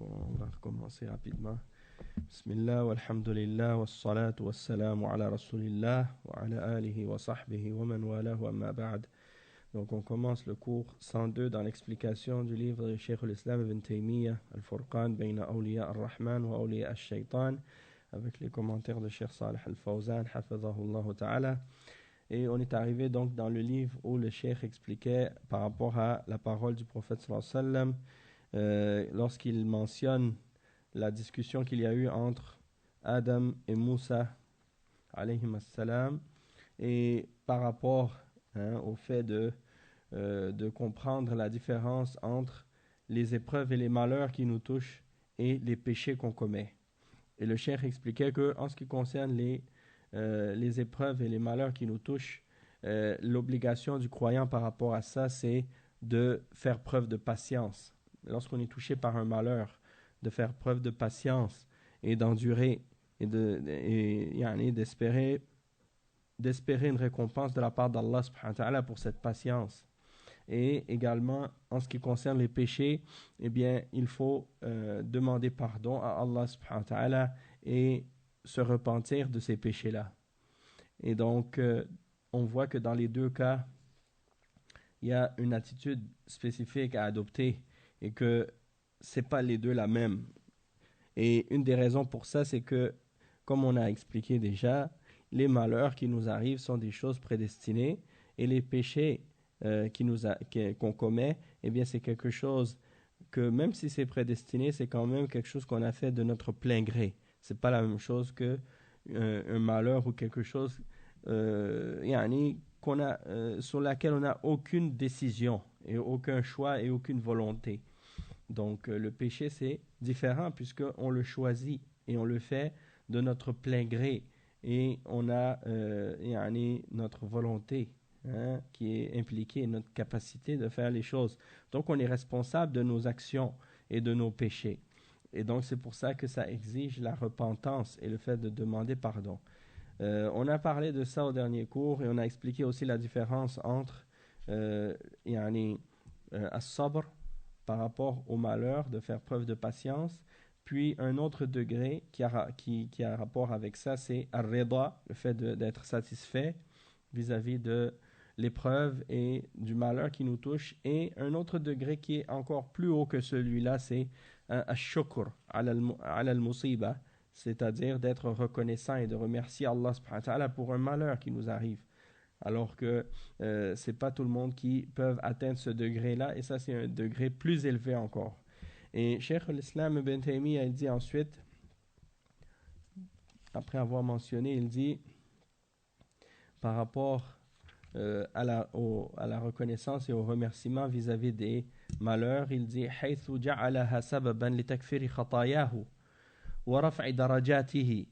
on va recommencer rapidement. Bismillah, walhamdulillah, wassalatu wassalamu ala rasulillah, wa ala alihi wa sahbihi wa man walahu amma ba'd. Donc on commence le cours 102 dans l'explication du livre de Cheikh al-Islam ibn Taymiyyah, Al-Furqan bayna awliya ar-Rahman wa awliya al-Shaytan, avec les commentaires de Cheikh Salih al-Fawzan, hafidhahullah ta'ala. Et on est arrivé donc dans le livre où le Cheikh expliquait par rapport à la parole du prophète sallallahu alayhi wa sallam, lorsqu'il mentionne la discussion qu'il y a eu entre Adam et Moussa alayhim as-salam, et par rapport au fait de comprendre la différence entre les épreuves et les malheurs qui nous touchent et les péchés qu'on commet. Et le cheikh expliquait que en ce qui concerne les épreuves et les malheurs qui nous touchent, l'obligation du croyant par rapport à ça, c'est de faire preuve de patience. Lorsqu'on est touché par un malheur, de faire preuve de patience et d'endurer et d'espérer une récompense de la part d'Allah subhanahu wa ta'ala pour cette patience. Et également, en ce qui concerne les péchés, eh bien, il faut demander pardon à Allah subhanahu wa ta'ala et se repentir de ces péchés-là. Et donc, on voit que dans les deux cas, il y a une attitude spécifique à adopter et que c'est pas les deux la même. Et une des raisons pour ça, c'est que, comme on a expliqué déjà, les malheurs qui nous arrivent sont des choses prédestinées et les péchés qu'on commet, eh bien, c'est quelque chose que, même si c'est prédestiné, c'est quand même quelque chose qu'on a fait de notre plein gré. C'est pas la même chose que un malheur ou quelque chose sur laquelle on n'a aucune décision et aucun choix et aucune volonté. Donc le péché c'est différent puisqu'on le choisit et on le fait de notre plein gré et on a notre volonté qui est impliquée, notre capacité de faire les choses. Donc on est responsable de nos actions et de nos péchés. Et donc c'est pour ça que ça exige la repentance et le fait de demander pardon. On a parlé de ça au dernier cours et on a expliqué aussi la différence entre as-sabr par rapport au malheur, de faire preuve de patience, puis un autre degré qui a rapport avec ça, c'est ar-rida, le fait d'être satisfait vis-à-vis de l'épreuve et du malheur qui nous touche, et un autre degré qui est encore plus haut que celui-là, c'est ash-shukr ala al-musiba, c'est-à-dire d'être reconnaissant et de remercier Allah subhanahu wa ta'ala pour un malheur qui nous arrive. Alors que c'est pas tout le monde qui peut atteindre ce degré-là, et ça c'est un degré plus élevé encore. Et Cheikh al-Islam ibn Taymiyyah il dit ensuite, après avoir mentionné, il dit par rapport à la reconnaissance et au remerciement vis-à-vis des malheurs, il dit حيث جعلها سببا لتكفير خطاياه ورفع درجاته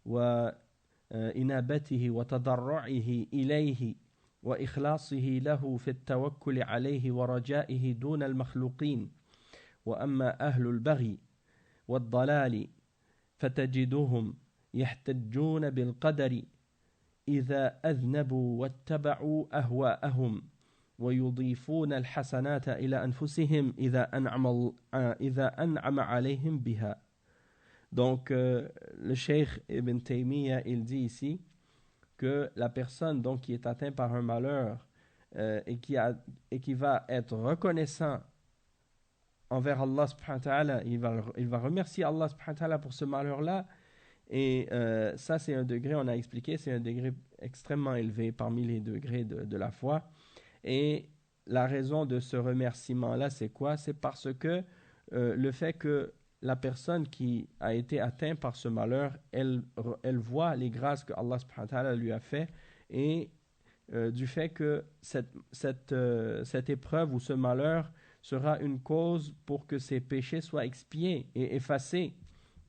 وإنابته وتضرعه إليه وإخلاصه له في التوكل عليه ورجائه دون المخلوقين. وأما أهل البغي والضلال فتجدهم يحتجون بالقدر إذا أذنبوا واتبعوا أهواءهم ويضيفون الحسنات إلى أنفسهم إذا أنعم عليهم بها. Donc, le Cheikh Ibn Taymiyyah, il dit ici que la personne donc, qui est atteinte par un malheur et qui va être reconnaissant envers Allah subhanahu wa ta'ala, il va remercier Allah subhanahu wa ta'ala pour ce malheur-là. Et ça, c'est un degré, on a expliqué, c'est un degré extrêmement élevé parmi les degrés de la foi. Et la raison de ce remerciement-là, c'est quoi? C'est parce que le fait que la personne qui a été atteinte par ce malheur, elle voit les grâces que Allah subhanahu wa ta'ala lui a fait, et du fait que cette épreuve ou ce malheur sera une cause pour que ses péchés soient expiés et effacés.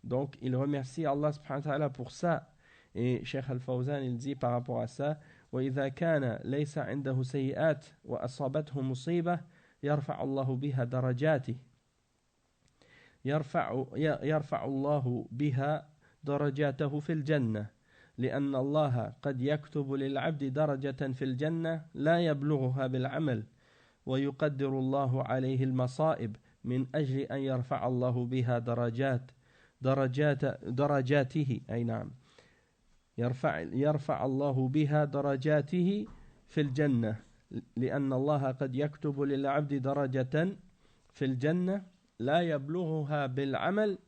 Donc il remercie Allah subhanahu wa ta'ala pour ça. Et Cheikh Al-Fawzan il dit par rapport à ça, وَإِذَا كَانَ لَيْسَ عِنْدَهُ سَيِّئَاتٌ وَأَصَابَتْهُ مُصِيبَةٌ يَرْفَعُ اللَّهُ بِهَا دَرَجَاتِهِ يرفع الله بها درجاته في الجنة لأن الله قد يكتب للعبد درجة في الجنة لا يبلغها بالعمل ويقدر الله عليه المصائب من أجل أن يرفع الله بها درجاته أي نعم يرفع الله بها درجاته في الجنة لأن الله قد يكتب للعبد درجة في الجنة لا يبلغها بالعمل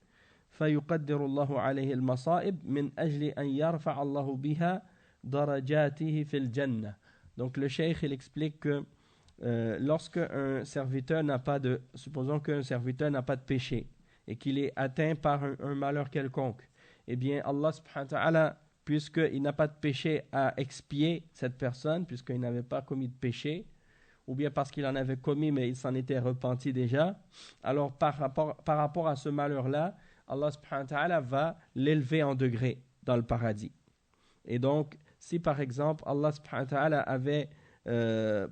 فيقدر الله عليه المصائب من أجل أن يرفع الله بها درجاته في الجنة. Donc le cheikh il explique que lorsque un serviteur n'a pas de, supposons qu'un serviteur n'a pas de péché et qu'il est atteint par un malheur quelconque, eh bien Allah subhanahu wa ta'ala, puisqu'il n'a pas de péché à expier cette personne, puisqu'il n'avait pas commis de péché, ou bien parce qu'il en avait commis mais il s'en était repenti déjà, alors par rapport à ce malheur-là, Allah subhanahu wa ta'ala va l'élever en degré dans le paradis. Et donc, si par exemple Allah subhanahu wa ta'ala avait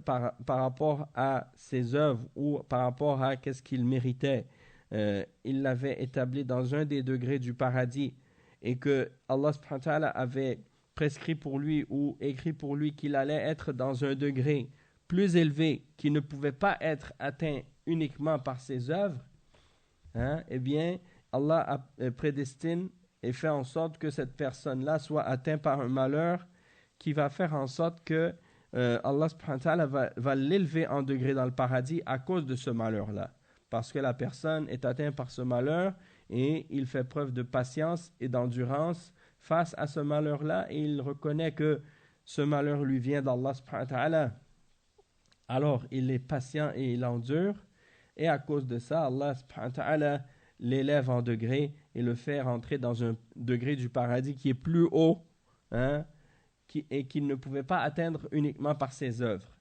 par rapport à ses œuvres ou par rapport à qu'est-ce qu'il méritait, il l'avait établi dans un des degrés du paradis et que Allah subhanahu wa ta'ala avait prescrit pour lui ou écrit pour lui qu'il allait être dans un degré plus élevé qui ne pouvait pas être atteint uniquement par ses œuvres, eh bien Allah prédestine et fait en sorte que cette personne-là soit atteinte par un malheur qui va faire en sorte que Allah subhanahu wa ta'ala va l'élever en degré dans le paradis à cause de ce malheur-là. Parce que la personne est atteinte par ce malheur et il fait preuve de patience et d'endurance face à ce malheur-là et il reconnaît que ce malheur lui vient d'Allah subhanahu wa ta'ala. Alors il est patient et il endure et à cause de ça, Allah subhanahu wa ta'ala l'élève en degré et le fait rentrer dans un degré du paradis qui est plus haut, et qu'il ne pouvait pas atteindre uniquement par ses œuvres.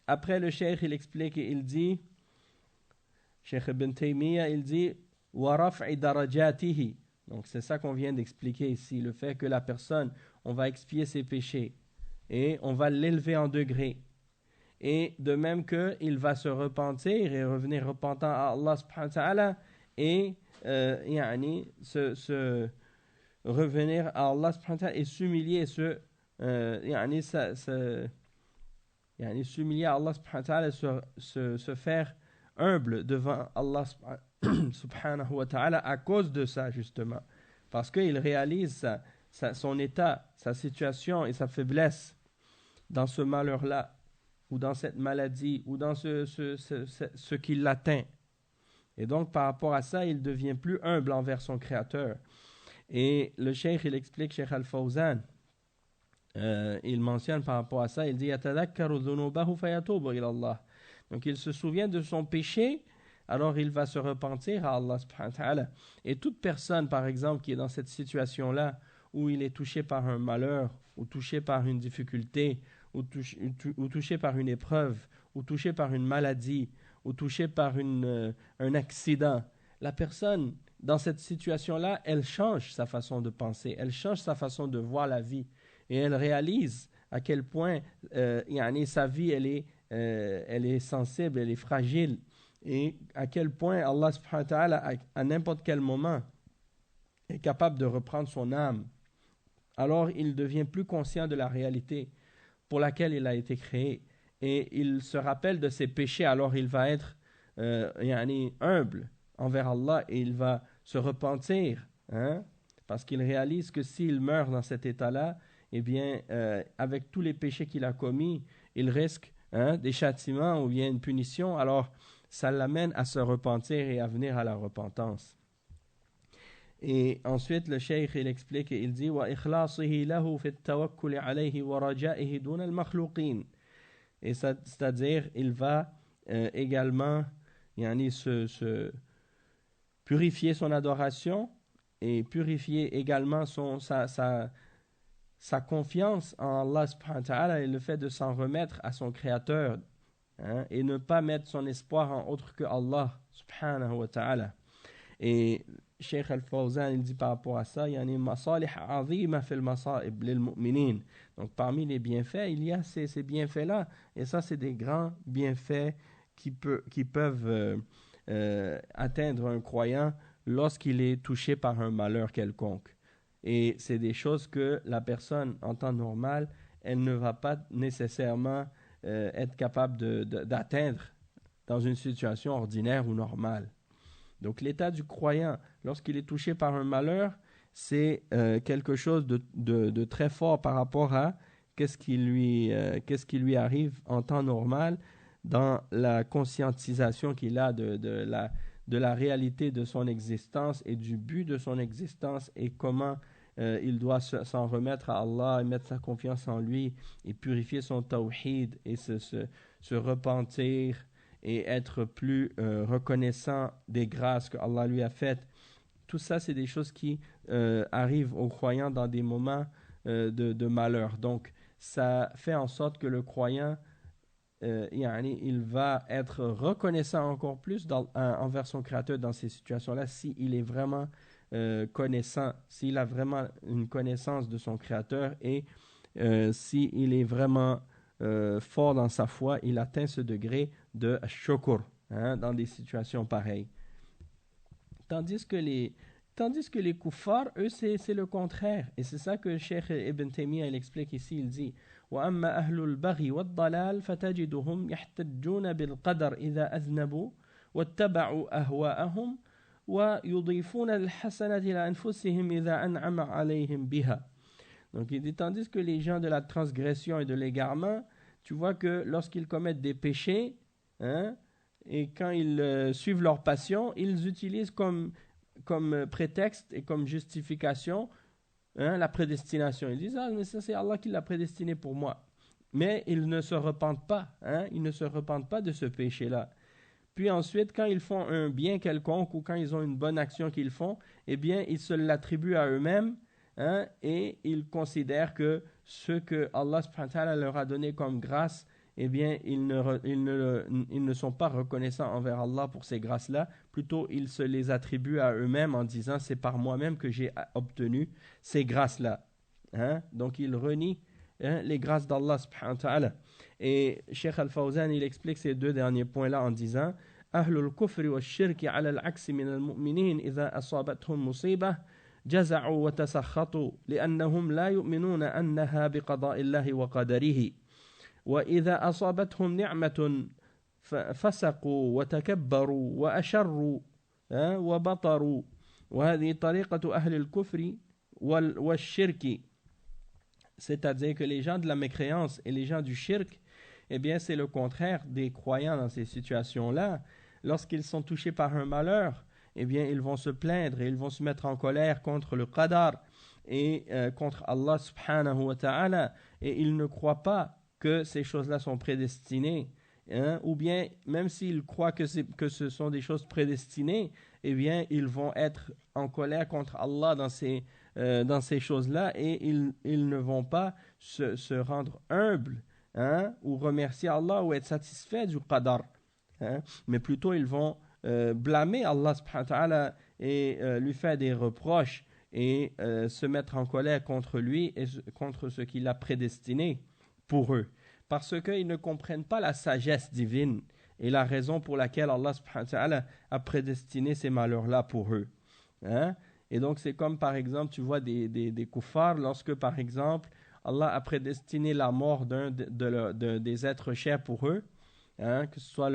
Après, le cheikh, il explique et il dit, Cheikh Ibn Taymiyyah, il dit وَرَفْعِ دَرَجَاتِهِ. Donc c'est ça qu'on vient d'expliquer ici, le fait que la personne, on va expier ses péchés et on va l'élever en degré. Et de même qu'il va se repentir et revenir repentant à Allah subhanahu wa ta'ala et revenir à Allah subhanahu wa ta'ala et s'humilier s'humilier à Allah subhanahu wa ta'ala et se faire humble devant Allah subhanahu wa ta'ala à cause de ça justement parce qu'il réalise son état, sa situation et sa faiblesse dans ce malheur-là ou dans cette maladie ou dans ce qui l'atteint. Et donc par rapport à ça, il devient plus humble envers son Créateur. Et le cheikh, il explique, Cheikh Al-Fawzan, il mentionne par rapport à ça, il dit يَتَذَكَّرُ ذُنُوبَهُ فَيَتُوبُ إِلَى اللَّهِ. Donc il se souvient de son péché, alors il va se repentir à Allah subhanahu wa ta'ala. Et toute personne, par exemple, qui est dans cette situation-là, où il est touché par un malheur, ou touché par une difficulté, ou touché par une épreuve, ou touché par une maladie, ou touché par un accident, la personne, dans cette situation-là, elle change sa façon de penser, elle change sa façon de voir la vie. Et elle réalise à quel point sa vie, elle est sensible, elle est fragile. Et à quel point Allah subhanahu wa ta'ala, à n'importe quel moment, est capable de reprendre son âme. Alors, il devient plus conscient de la réalité pour laquelle il a été créé. Et il se rappelle de ses péchés, alors il va être humble envers Allah et il va se repentir. Parce qu'il réalise que s'il meurt dans cet état-là, eh bien, avec tous les péchés qu'il a commis, il risque des châtiments ou bien une punition. Alors, ça l'amène à se repentir et à venir à la repentance. Et ensuite, le cheikh, il explique et il dit وَإِخْلَاصِهِ لَهُ فِي التَّوَكُّلِ عَلَيْهِ وَرَجَائِهِ دُونَ الْمَخْلُوقِينَ. Et c'est-à-dire, il va également se purifier son adoration et purifier également sa confiance en Allah subhanahu wa ta'ala et le fait de s'en remettre à son Créateur et ne pas mettre son espoir en autre que Allah subhanahu wa ta'ala. Et Cheikh Al-Fawzan il dit par rapport à ça, masalih azima fil masa'ib lil mu'minin. Donc parmi les bienfaits, il y a ces bienfaits-là et ça c'est des grands bienfaits qui peuvent atteindre un croyant lorsqu'il est touché par un malheur quelconque. Et c'est des choses que la personne en temps normal, elle ne va pas nécessairement être capable d'atteindre dans une situation ordinaire ou normale. Donc l'état du croyant, lorsqu'il est touché par un malheur, c'est quelque chose de très fort par rapport à qu'est-ce qui lui arrive en temps normal dans la conscientisation qu'il a de la réalité de son existence et du but de son existence et comment il doit s'en remettre à Allah et mettre sa confiance en lui et purifier son tawhid et se repentir et être plus reconnaissant des grâces que Allah lui a faites. Tout ça, c'est des choses qui arrivent aux croyants dans des moments de malheur. Donc, ça fait en sorte que le croyant, il va être reconnaissant encore plus envers son Créateur dans ces situations-là s'il est vraiment connaissant, s'il a vraiment une connaissance de son Créateur et s'il est vraiment fort dans sa foi, il atteint ce degré de shukr dans des situations pareilles. Tandis que les kuffars, eux, c'est le contraire. Et c'est ça que Cheikh Ibn Taymiyyah il explique ici. Il dit وَأَمَّا أَهْلُ الْبَغْيِ وَالضَّلَالِ فَتَجِدُهُمْ يَحْتَجُّونَ بِالْقَدَرِ إِذَا أَذْنَبُوا وَاتَّبَعُوا أَهْوَاءَهُمْ وَيُضِيفُونَ الْحَسَنَةِ إِلَى أَنفُسِهِمْ إِذَا أَنْعَمَ عَلَيْهِمْ بِهَا. Donc il dit, tandis que les gens de la transgression et de l'égarement, tu vois que lorsqu'ils commettent des péchés, et quand ils suivent leur passion, ils utilisent comme prétexte et comme justification la prédestination. Ils disent, mais ça c'est Allah qui l'a prédestiné pour moi. Mais ils ne se repentent pas. Ils ne se repentent pas de ce péché-là. Puis ensuite, quand ils font un bien quelconque ou quand ils ont une bonne action qu'ils font, eh bien, ils se l'attribuent à eux-mêmes et ils considèrent que ce que Allah subhanahu wa ta'ala leur a donné comme grâce, eh bien, ils ne sont pas reconnaissants envers Allah pour ces grâces-là. Plutôt, ils se les attribuent à eux-mêmes en disant, c'est par moi-même que j'ai obtenu ces grâces-là. Donc, ils renient les grâces d'Allah subhanahu wa ta'ala. Et Cheikh Al-Fawzan, il explique ces deux derniers points-là en disant, Ahlul kufri wa shirki ala al-aksi min al-mu'minin idha asabathum musibah جزعوا وتسخطوا لأنهم لا يؤمنون أنها بقضاء الله وقدره وإذا أصابتهم نعمة فسقوا وتكبروا وأشروا وبطروا وهذه طريقة أهل الكفر والشرك. C'est-à-dire que les gens de la mécréance et les gens du shirk, eh bien c'est le contraire des croyants dans ces situations-là. Lorsqu'ils sont touchés par un malheur, eh bien, ils vont se plaindre et ils vont se mettre en colère contre le qadar et contre Allah subhanahu wa ta'ala. Et ils ne croient pas que ces choses-là sont prédestinées. Ou bien, même s'ils croient que ce sont des choses prédestinées, eh bien, ils vont être en colère contre Allah dans ces choses-là et ils ne vont pas se rendre humbles ou remercier Allah ou être satisfaits du qadar. Mais plutôt, ils vont blâmer Allah subhanahu wa ta'ala et lui faire des reproches et se mettre en colère contre lui et contre ce qu'il a prédestiné pour eux. Parce qu'ils ne comprennent pas la sagesse divine et la raison pour laquelle Allah subhanahu wa ta'ala a prédestiné ces malheurs-là pour eux. Et donc c'est comme par exemple, tu vois des kuffars, lorsque par exemple Allah a prédestiné la mort des êtres chers pour eux, que ce soit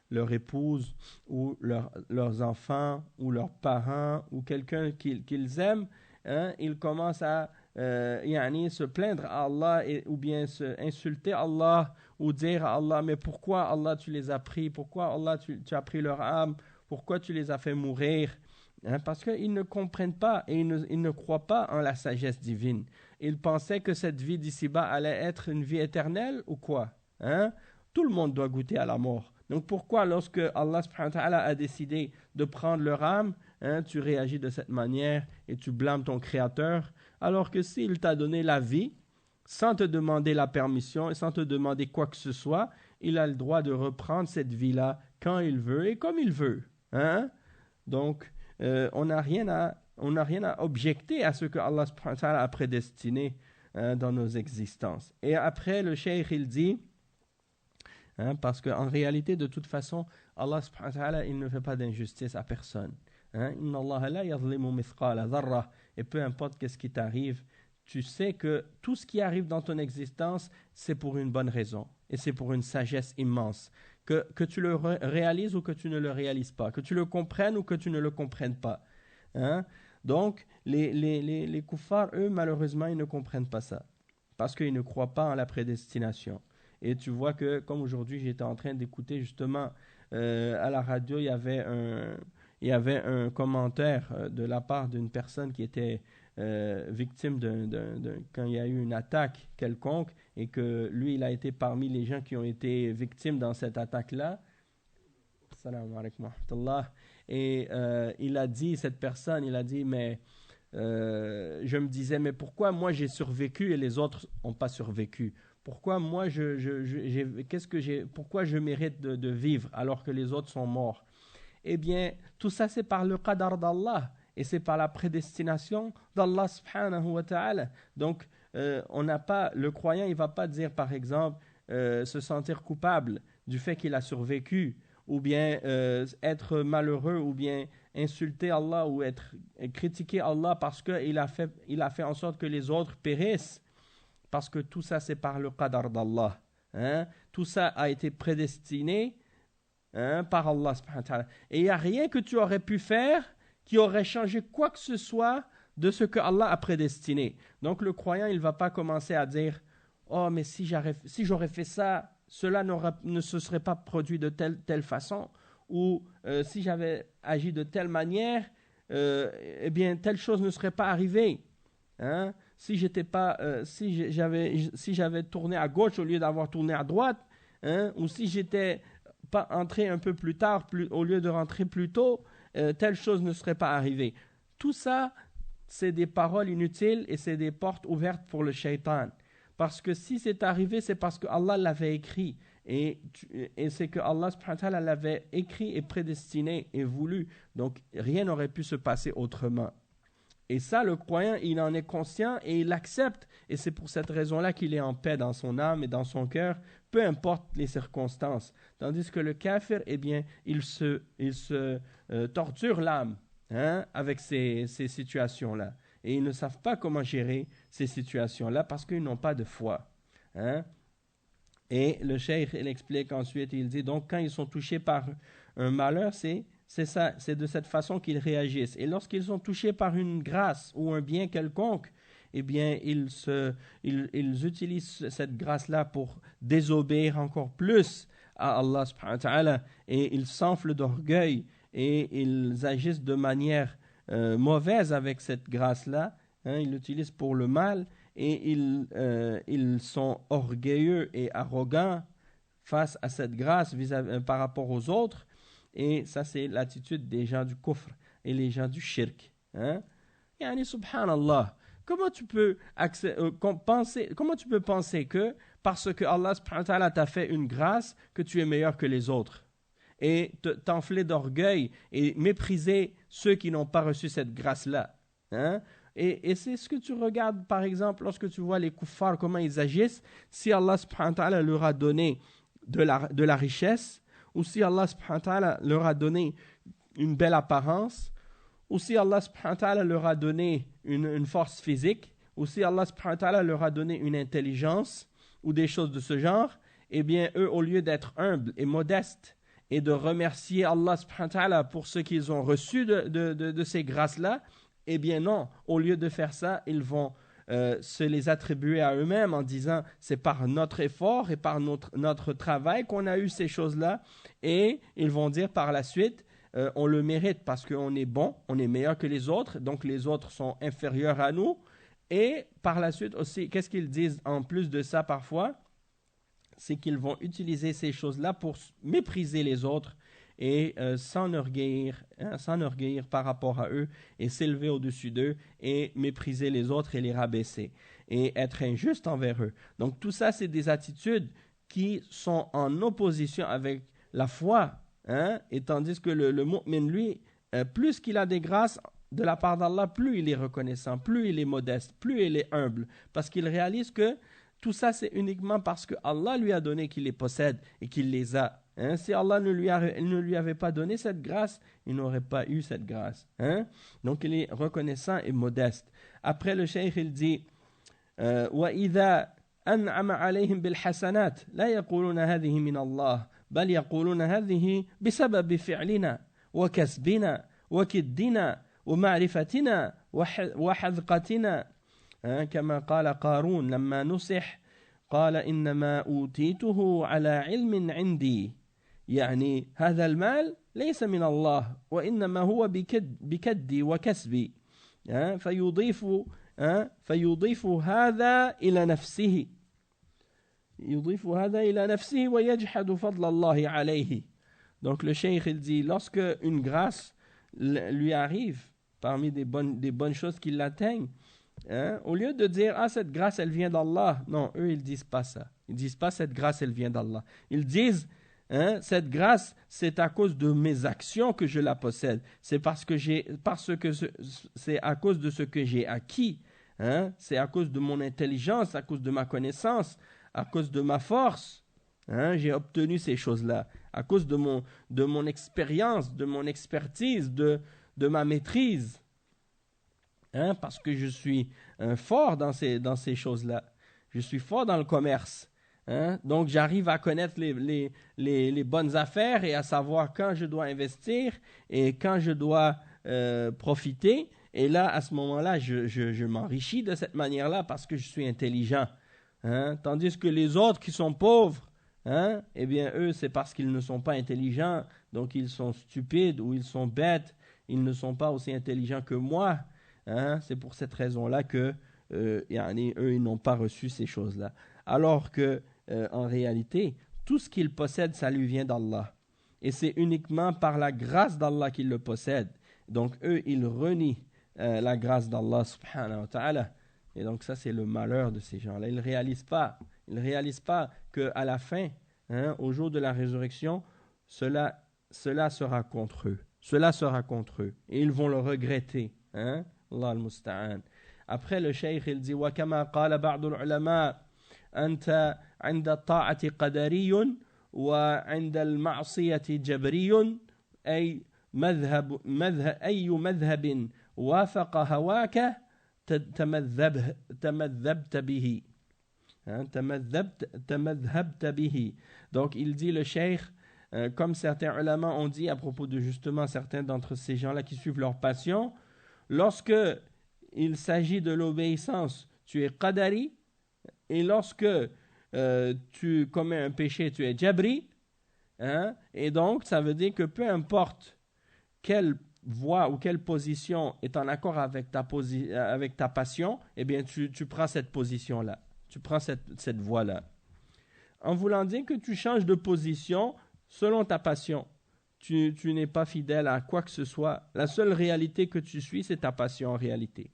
leur épouse ou leurs enfants ou leurs parents ou quelqu'un qu'ils aiment, ils commencent à se plaindre à Allah ou bien insulter Allah ou dire à Allah, mais pourquoi Allah tu les as pris, pourquoi Allah tu as pris leur âme, pourquoi tu les as fait mourir, parce qu'ils ne comprennent pas et ils ne croient pas en la sagesse divine. Ils pensaient que cette vie d'ici-bas allait être une vie éternelle ou quoi, Tout le monde doit goûter à la mort. Donc pourquoi lorsque Allah subhanahu wa ta'ala a décidé de prendre leur âme, tu réagis de cette manière et tu blâmes ton Créateur, alors que s'il t'a donné la vie, sans te demander la permission et sans te demander quoi que ce soit, il a le droit de reprendre cette vie-là quand il veut et comme il veut. Donc on n'a rien à objecter à ce que Allah subhanahu wa ta'ala a prédestiné dans nos existences. Et après le cheikh il dit, parce qu'en réalité, de toute façon, Allah subhanahu wa ta'ala, il ne fait pas d'injustice à personne. Inna Allah la yazlimu mithqala dharra. Et peu importe qu'est-ce qui t'arrive, tu sais que tout ce qui arrive dans ton existence, c'est pour une bonne raison. Et c'est pour une sagesse immense. que tu le réalises ou que tu ne le réalises pas, que tu le comprennes ou que tu ne le comprennes pas. Hein? Donc, les kuffars, eux, malheureusement, ils ne comprennent pas ça. Parce qu'ils ne croient pas en la prédestination. Et tu vois que, comme aujourd'hui, j'étais en train d'écouter justement à la radio, il y avait un commentaire de la part d'une personne qui était victime quand il y a eu une attaque quelconque et que lui, il a été parmi les gens qui ont été victimes dans cette attaque-là. Salam alaikum wa rahmatullah. Et il a dit, cette personne, il a dit, mais je me disais, mais pourquoi moi j'ai survécu et les autres n'ont pas survécu? Pourquoi moi pourquoi je mérite de vivre alors que les autres sont morts? Eh bien, tout ça c'est par le qadar d'Allah et c'est par la prédestination d'Allah subhanahu wa ta'ala. Donc, le croyant, il ne va pas dire par exemple se sentir coupable du fait qu'il a survécu ou bien être malheureux ou bien insulter Allah ou critiquer Allah parce qu'il a fait en sorte que les autres périssent. Parce que tout ça, c'est par le qadar d'Allah. Hein? Tout ça a été prédestiné par Allah subhanahu wa ta'ala. Et il n'y a rien que tu aurais pu faire qui aurait changé quoi que ce soit de ce que Allah a prédestiné. Donc le croyant, il ne va pas commencer à dire « Oh, mais si j'aurais fait ça, cela ne se serait pas produit de telle façon. » Ou si j'avais agi de telle manière, eh bien, telle chose ne serait pas arrivée. Hein? Si j'avais tourné à gauche au lieu d'avoir tourné à droite, hein? Ou si j'étais pas entré un peu plus tard au lieu de rentrer plus tôt, telle chose ne serait pas arrivée. Tout ça, c'est des paroles inutiles et c'est des portes ouvertes pour le shaitan. Parce que si c'est arrivé, c'est parce que Allah l'avait écrit. Et c'est que Allah subhanahu wa ta'ala l'avait écrit et prédestiné et voulu. Donc, rien n'aurait pu se passer autrement. Et ça, le croyant, il en est conscient et il l'accepte. Et c'est pour cette raison-là qu'il est en paix dans son âme et dans son cœur, peu importe les circonstances. Tandis que le kafir, eh bien, il se torture l'âme avec ces situations-là. Et ils ne savent pas comment gérer ces situations-là parce qu'ils n'ont pas de foi. Hein? Et le cheikh, il explique ensuite, il dit, donc quand ils sont touchés par un malheur, c'est de cette façon qu'ils réagissent. Et lorsqu'ils sont touchés par une grâce ou un bien quelconque, eh bien, ils utilisent cette grâce-là pour désobéir encore plus à Allah subhanahu wa ta'ala et ils s'enflent d'orgueil et ils agissent de manière mauvaise avec cette grâce-là. Hein, ils l'utilisent pour le mal et ils sont orgueilleux et arrogants face à cette grâce par rapport aux autres. Et ça, c'est l'attitude des gens du kufr et les gens du shirk. Hein? Yani, subhanallah, comment tu peux penser que parce que Allah subhanahu wa ta'ala t'a fait une grâce, que tu es meilleur que les autres? Et t'enfler d'orgueil et mépriser ceux qui n'ont pas reçu cette grâce-là. Hein? Et c'est ce que tu regardes, par exemple, lorsque tu vois les kuffars, comment ils agissent. Si Allah subhanahu wa ta'ala leur a donné de la richesse, ou si Allah subhanahu wa ta'ala leur a donné une belle apparence, ou si Allah subhanahu wa ta'ala leur a donné une force physique, ou si Allah subhanahu wa ta'ala leur a donné une intelligence, ou des choses de ce genre, eh bien, eux, au lieu d'être humbles et modestes, et de remercier Allah subhanahu wa ta'ala pour ce qu'ils ont reçu de ces grâces-là, eh bien non, au lieu de faire ça, ils vont se les attribuer à eux-mêmes en disant c'est par notre effort et par notre travail qu'on a eu ces choses-là, et ils vont dire par la suite on le mérite parce qu'on est bon, on est meilleur que les autres, donc les autres sont inférieurs à nous. Et par la suite aussi, qu'est-ce qu'ils disent en plus de ça parfois? C'est qu'ils vont utiliser ces choses-là pour mépriser les autres et s'enorgueillir par rapport à eux et s'élever au-dessus d'eux et mépriser les autres et les rabaisser et être injuste envers eux. Donc tout ça, c'est des attitudes qui sont en opposition avec la foi. Et tandis que le mu'min, lui, plus qu'il a des grâces de la part d'Allah, plus il est reconnaissant, plus il est modeste, plus il est humble, parce qu'il réalise que tout ça, c'est uniquement parce que Allah lui a donné qu'il les possède et qu'il les a. Si Allah ne lui avait pas donné cette grâce, il n'aurait pas eu cette grâce. Donc il est reconnaissant et modeste. Après, le cheikh, il dit وَإِذَا أَنْعَمَ عَلَيْهِمْ بِالْحَسَنَاتِ لَا يَقُولُونَ هَذِهِ مِنَ اللَّهِ بل يقولون هذه بسبب فعلنا وكسبنا وكدنا ومعرفتنا وحذقتنا كما قال قارون لما نصح قال إنما أوتيته على علم عندي يعني هذا المال ليس من الله وإنما هو بكدي وكسبي فيضيف هذا إلى نفسه ويجحد فضل الله عليه. Donc le cheikh il dit lorsque une grâce lui arrive parmi des bonnes choses qui l'atteignent, au lieu de dire cette grâce elle vient d'Allah, non, eux ils disent pas ça. Ils disent pas cette grâce elle vient d'Allah. Ils disent cette grâce c'est à cause de mes actions que je la possède. C'est c'est à cause de ce que j'ai acquis. C'est à cause de mon intelligence, à cause de ma connaissance, à cause de ma force. J'ai obtenu ces choses-là. À cause de mon expérience, de mon expertise, de ma maîtrise. Parce que je suis fort dans ces choses-là. Je suis fort dans le commerce. Donc j'arrive à connaître les bonnes affaires et à savoir quand je dois investir et quand je dois profiter. Et là, à ce moment-là, je m'enrichis de cette manière-là parce que je suis intelligent. Tandis que les autres qui sont pauvres, eh bien eux, c'est parce qu'ils ne sont pas intelligents. Donc ils sont stupides ou ils sont bêtes. Ils ne sont pas aussi intelligents que moi. C'est pour cette raison-là que eux, ils n'ont pas reçu ces choses-là. Alors que, en réalité, tout ce qu'ils possèdent, ça lui vient d'Allah. Et c'est uniquement par la grâce d'Allah qu'ils le possèdent. Donc eux, ils renient la grâce d'Allah subhanahu wa ta'ala. Et donc ça, c'est le malheur de ces gens-là. Ils ne réalisent pas qu'à la fin, au jour de la résurrection, cela sera contre eux. Cela sera contre eux. Et ils vont le regretter. Allah al-Musta'an. Après, le cheikh, il dit وَكَمَا قَالَ بَعْضُ الْعُلَمَاءِ أَنْتَ عند الطاعة قدري وعند المعصية جبري أي مذهب وافق هواك تمذبت به. تمذبت به. Donc il dit le cheikh, comme certains ulama ont dit à propos de justement certains d'entre ces gens-là qui suivent leur passion, lorsque il s'agit de l'obéissance, tu es qadari, et lorsque tu commets un péché, tu es jabri, et donc ça veut dire que peu importe quelle voie ou quelle position est en accord avec ta passion, eh bien tu prends cette position-là, tu prends cette voie-là. En voulant dire que tu changes de position selon ta passion. Tu n'es pas fidèle à quoi que ce soit. La seule réalité que tu suis, c'est ta passion en réalité.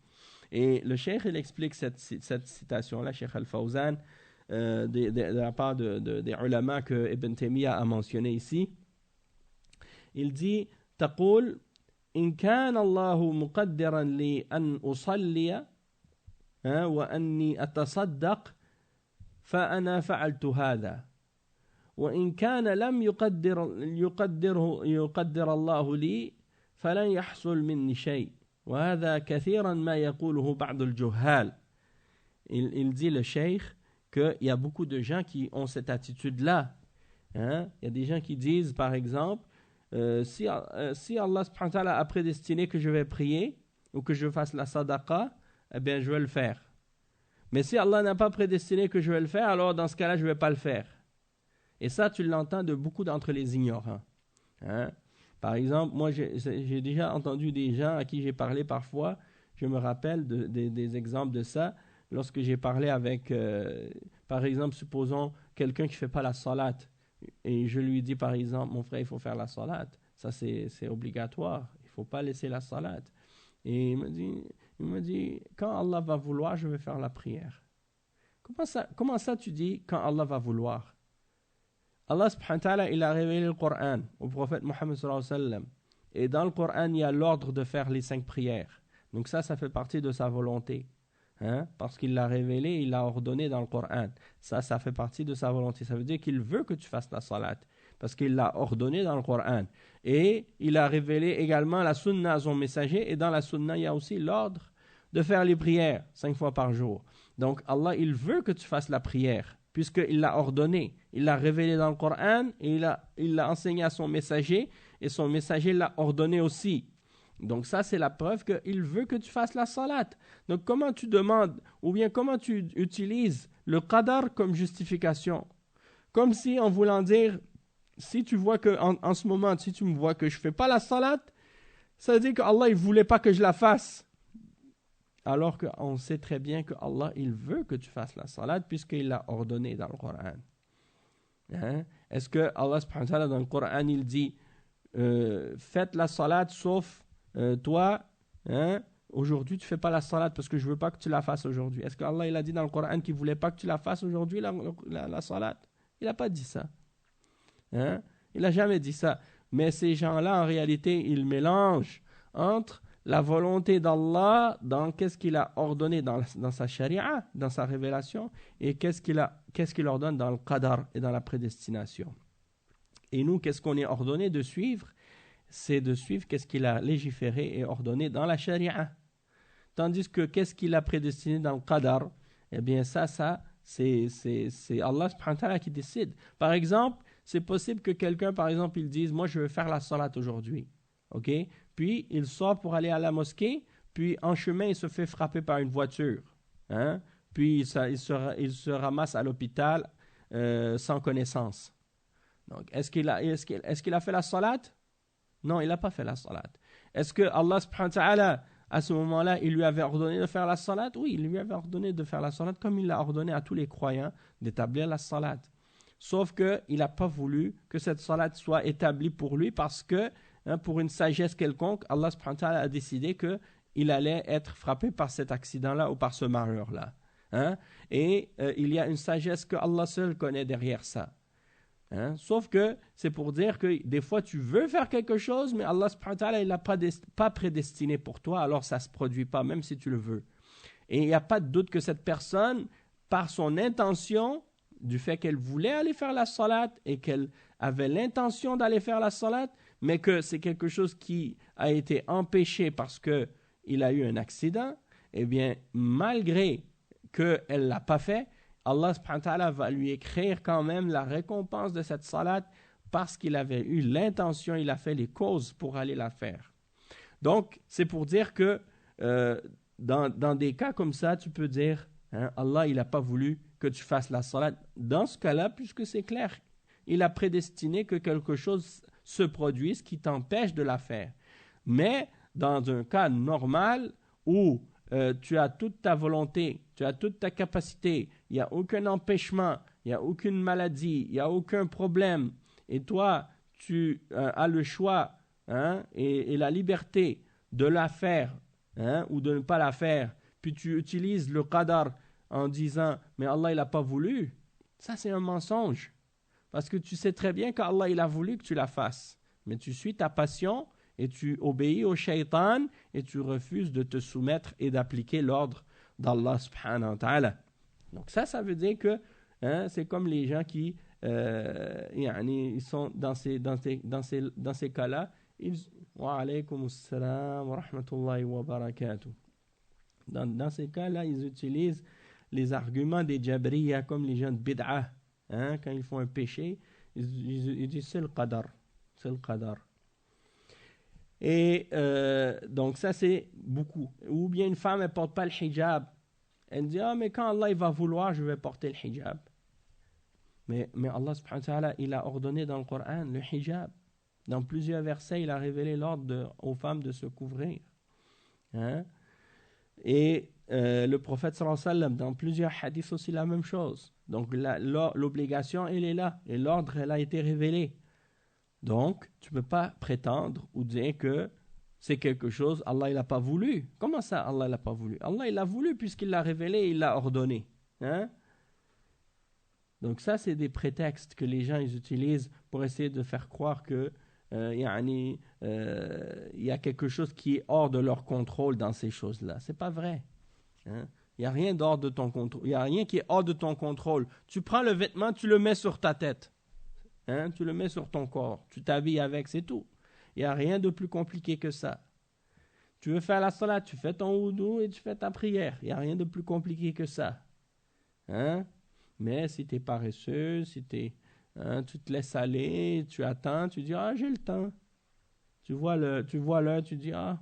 Et le cheikh, il explique cette citation-là, Cheikh Al-Fawzan, de la part des ulama que Ibn Taymiyyah a mentionné ici. Il dit تقول إن كان الله مقدرا لي أن أصلي وأني أتصدق فأنا فعلت هذا وإن كان لم يقدر الله لي فلن يحصل مني شيء وهذا كثيرا ما يقوله بعض الجهال. Il dit le cheikh qu'il y a beaucoup de gens qui ont cette attitude-là. Il y a des gens qui disent, par exemple, si Allah subhanahu wa ta'ala a prédestiné que je vais prier ou que je fasse la sadaqa, eh bien je vais le faire. Mais si Allah n'a pas prédestiné que je vais le faire, alors dans ce cas-là, je ne vais pas le faire. Et ça, tu l'entends de beaucoup d'entre les ignorants. Par exemple, moi, j'ai déjà entendu des gens à qui j'ai parlé parfois. Je me rappelle des exemples de ça. Lorsque j'ai parlé avec, par exemple, supposons quelqu'un qui ne fait pas la salat. Et je lui dis, par exemple, mon frère, il faut faire la salat. Ça, c'est obligatoire. Il ne faut pas laisser la salat. Et il me dit, quand Allah va vouloir, je vais faire la prière. Comment ça tu dis, quand Allah va vouloir? Allah subhanahu wa ta'ala, il a révélé le Coran au prophète Mohammed sallallahu alayhi wa sallam. Et dans le Coran, il y a l'ordre de faire les 5 prières. Donc ça fait partie de sa volonté. Parce qu'il l'a révélé, il l'a ordonné dans le Coran. Ça fait partie de sa volonté. Ça veut dire qu'il veut que tu fasses la salat. Parce qu'il l'a ordonné dans le Coran. Et il a révélé également la sunna à son messager. Et dans la sunna, il y a aussi l'ordre de faire les prières 5 fois par jour. Donc Allah, il veut que tu fasses la prière. puisqu'il l'a ordonné. Il l'a révélé dans le Coran et il l'a enseigné à son messager et son messager l'a ordonné aussi. Donc ça, c'est la preuve qu'il veut que tu fasses la salat. Donc comment tu demandes ou bien comment tu utilises le qadar comme justification? Comme si en voulant dire, si tu vois que en ce moment, si tu me vois que je ne fais pas la salat, ça veut dire que Allah il voulait pas que je la fasse. Alors qu'on sait très bien que Allah il veut que tu fasses la salat puisqu'il l'a ordonné dans le Coran. Hein? Est-ce que Allah subhanahu wa ta'ala dans le Coran il dit faites la salat sauf toi, hein? Aujourd'hui tu fais pas la salat parce que je veux pas que tu la fasses aujourd'hui. Est-ce que Allah il a dit dans le Coran qu'il voulait pas que tu la fasses aujourd'hui la salat? Il n'a pas dit ça. Hein? Il n'a jamais dit ça. Mais ces gens-là, en réalité, ils mélangent entre la volonté d'Allah dans qu'est-ce qu'il a ordonné dans sa charia, dans sa révélation, et qu'est-ce qu'il ordonne dans le qadar et dans la prédestination. Et nous, qu'est-ce qu'on est ordonné de suivre? C'est de suivre qu'est-ce qu'il a légiféré et ordonné dans la charia. Tandis que qu'est-ce qu'il a prédestiné dans le qadar? Eh bien ça c'est Allah subhanahu wa ta'ala qui décide. Par exemple, c'est possible que quelqu'un, par exemple, il dise, moi je veux faire la salat aujourd'hui. Ok? Puis il sort pour aller à la mosquée, puis en chemin il se fait frapper par une voiture. Hein? Puis il se ramasse à l'hôpital sans connaissance. Donc, est-ce qu'il a fait la salat? Non, il n'a pas fait la salat. Est-ce que Allah subhanahu wa ta'ala, à ce moment-là, il lui avait ordonné de faire la salat? Oui, il lui avait ordonné de faire la salat comme il l'a ordonné à tous les croyants d'établir la salat. Sauf qu'il n'a pas voulu que cette salat soit établie pour lui parce que, pour une sagesse quelconque, Allah subhanahu wa ta'ala a décidé qu'il allait être frappé par cet accident-là ou par ce malheur-là. Hein? Et il y a une sagesse que Allah seul connaît derrière ça. Hein? Sauf que c'est pour dire que des fois tu veux faire quelque chose, mais Allah subhanahu wa ta'ala il l'a pas prédestiné pour toi, alors ça ne se produit pas, même si tu le veux. Et il n'y a pas de doute que cette personne, par son intention, du fait qu'elle voulait aller faire la salat et qu'elle avait l'intention d'aller faire la salat, mais que c'est quelque chose qui a été empêché parce qu'il a eu un accident, eh bien, malgré qu'elle ne l'a pas fait, Allah subhanahu wa ta'ala va lui écrire quand même la récompense de cette salat parce qu'il avait eu l'intention, il a fait les causes pour aller la faire. Donc, c'est pour dire que dans des cas comme ça, tu peux dire, Allah, il n'a pas voulu que tu fasses la salat. Dans ce cas-là, puisque c'est clair, il a prédestiné que quelque chose se produise qui t'empêche de la faire. Mais dans un cas normal où tu as toute ta volonté, tu as toute ta capacité, il n'y a aucun empêchement, il n'y a aucune maladie, il n'y a aucun problème, et toi, tu as le choix et la liberté de la faire ou de ne pas la faire, puis tu utilises le qadar en disant « mais Allah il n'a pas voulu », ça c'est un mensonge. Parce que tu sais très bien qu'Allah il a voulu que tu la fasses. Mais tu suis ta passion et tu obéis au shaitan et tu refuses de te soumettre et d'appliquer l'ordre d'Allah subhanahu wa ta'ala. Donc ça veut dire que c'est comme les gens qui ils sont dans ces cas-là. Wa alaykum assalam wa rahmatullahi wa barakatuh. Dans ces cas-là, ils utilisent les arguments des Jabriya comme les gens de Bid'ah. Quand ils font un péché, ils disent c'est le qadar. C'est le qadar. Et donc ça c'est beaucoup. Ou bien une femme, elle ne porte pas le hijab. Elle dit, mais quand Allah il va vouloir, je vais porter le hijab. Mais Allah subhanahu wa ta'ala, il a ordonné dans le Coran le hijab. Dans plusieurs versets, il a révélé l'ordre aux femmes de se couvrir. Et le prophète sallallahu alayhi wa sallam, dans plusieurs hadiths aussi la même chose. Donc l'obligation, elle est là. Et l'ordre, elle a été révélé. Donc, tu ne peux pas prétendre ou dire que c'est quelque chose, Allah il n'a pas voulu. Comment ça, Allah il n'a pas voulu? Allah il a voulu puisqu'il l'a révélé, il l'a ordonné. Donc ça, c'est des prétextes que les gens ils utilisent pour essayer de faire croire que il y a quelque chose qui est hors de leur contrôle dans ces choses-là. C'est pas vrai. Il n'y a rien d'hors de ton contrôle. Il n'y a rien qui est hors de ton contrôle. Tu prends le vêtement, tu le mets sur ta tête. Tu le mets sur ton corps. Tu t'habilles avec, c'est tout. Il n'y a rien de plus compliqué que ça. Tu veux faire la salat, tu fais ton wudu et tu fais ta prière. Il n'y a rien de plus compliqué que ça. Mais si tu es paresseux, si tu te laisses aller, tu attends, tu dis, ah, j'ai le temps. Tu vois l'heure, tu dis, ah,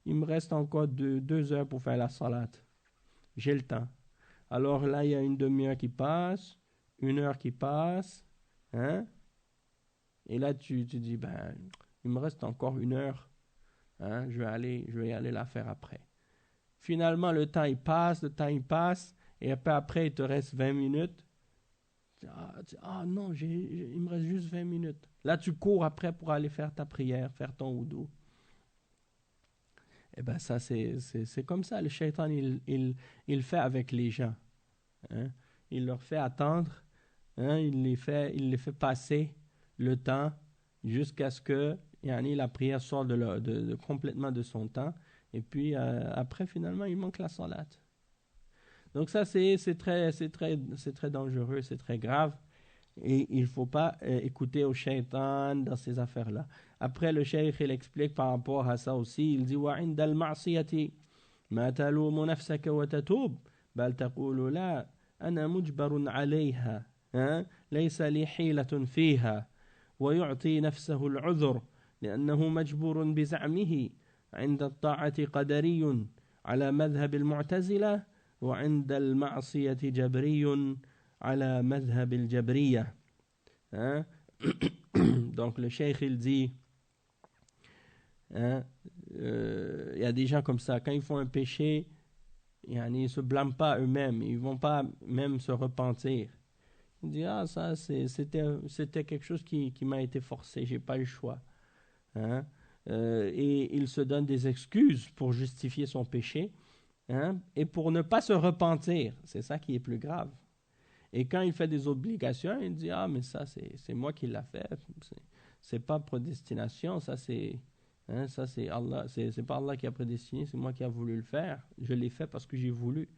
il me reste encore 2 heures pour faire la salade. J'ai le temps. Alors là, il y a une demi-heure qui passe, 1 heure qui passe, hein? Et là, tu dis, ben, il me reste encore 1 heure, hein? Je vais aller la faire après. Finalement, le temps il passe, et après, il te reste 20 minutes. Non, il me reste juste 20 minutes. Là, tu cours après pour aller faire ta prière, faire ton wudu. Eh bien, ça, c'est comme ça. Le shaitan, il fait avec les gens. Hein? Il leur fait attendre. Hein? Il les fait passer le temps jusqu'à ce que la prière sorte complètement de son temps. Et puis, après, finalement, il manque la salat. Donc ça, c'est très dangereux, c'est très grave. Et il ne faut pas écouter au shaitan dans ces affaires-là. Après, le cheikh, il explique par rapport à ça aussi. Il dit وَعِنْدَ الْمَعْصِيَةِ مَا تَلُومُ نَفْسَكَ وَتَتُوبُ بَلْ تَقُولُ لَا أَنَا مُجْبَرٌ عَلَيْهَا لَيْسَ لِي حِيلَةٌ فِيهَا ويعطي نفسه العذر لأنه مجبور بزعمه عند الطاعة قدري على مذهب المعتزلة وعند المعصية جبري على مذهب الجبرية. Hein? Donc le cheikh il dit, y a des gens comme ça, quand ils font un péché, ils ne se blâment pas eux-mêmes, ils ne vont pas même se repentir. Il dit, ça c'était quelque chose qui m'a été forcé, j'ai pas eu le choix. Hein? Et il se donne des excuses pour justifier son péché, hein? Et pour ne pas se repentir, c'est ça qui est plus grave. Et quand il fait des obligations, il dit, mais ça c'est moi qui l'ai fait, c'est pas prédestination, ça c'est Allah, c'est pas Allah qui a prédestiné, c'est moi qui a voulu le faire, je l'ai fait parce que j'ai voulu.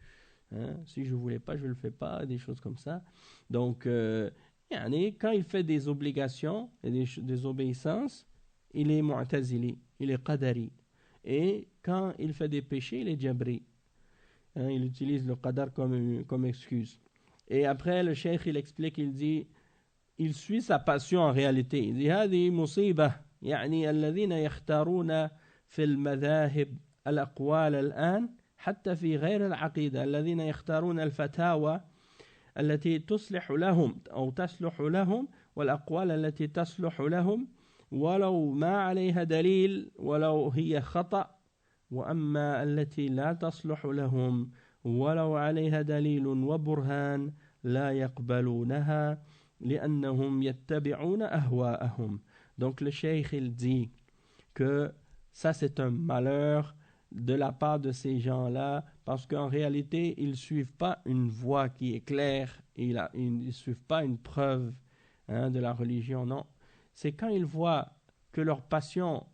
Hein? Si je voulais pas, je le fais pas, des choses comme ça. Donc, quand il fait des obligations et des obéissances, il est mu'tazili, il est qadari. Et quand il fait des péchés, il est jabri. Hein? Il utilise le qadar comme excuse. Et après, le cheikh, il explique, il dit, il suit sa passion en réalité. Il dit, هذه مصيبة يعني الذين يختارون في المذاهب الأقوال الآن حتى في غير العقيدة الذين يختارون الفتاوى التي تصلح لهم أو تصلح لهم والأقوال التي تصلح لهم ولو ما عليها دليل ولو هي خطأ وأما التي لا تصلح لهم ولو عليها دليل وبرهان لا يقبلونها لأنهم يتبعون أهواءهم. Donc le cheikh il dit que ça c'est un malheur de la part de ces gens-là, parce qu'en réalité, ils ne suivent pas une voie qui est claire, ils ne suivent pas une preuve de la religion, non. C'est quand ils voient que leur passion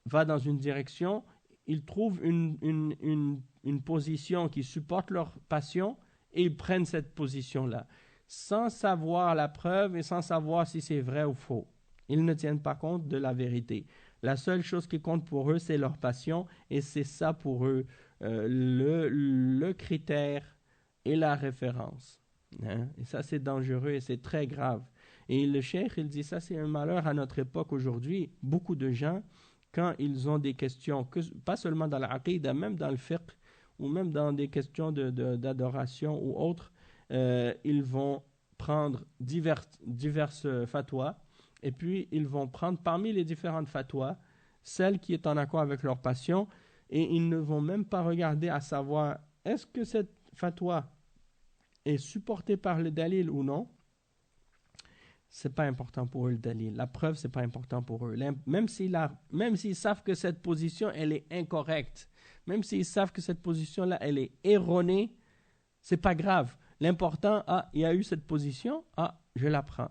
va dans une direction, ils trouvent une position qui supporte leur passion et ils prennent cette position-là, sans savoir la preuve et sans savoir si c'est vrai ou faux. Ils ne tiennent pas compte de la vérité. La seule chose qui compte pour eux, c'est leur passion, et c'est ça pour eux le critère et la référence. Hein? Et ça, c'est dangereux et c'est très grave. Et le cheikh, il dit, ça, c'est un malheur à notre époque aujourd'hui. Beaucoup de gens, quand ils ont des questions, pas seulement dans l'aqida, même dans le fiqh, ou même dans des questions d'adoration ou autres, ils vont prendre diverses fatwas, et puis ils vont prendre parmi les différentes fatwas celle qui est en accord avec leur passion, et ils ne vont même pas regarder à savoir est-ce que cette fatwa est supportée par le dalil ou non. C'est pas important pour eux le dalil, la preuve c'est pas important pour eux, même s'ils savent que cette position elle est incorrecte, même s'ils savent que cette position là elle est erronée, c'est pas grave. L'important, il y a eu cette position, je la prends.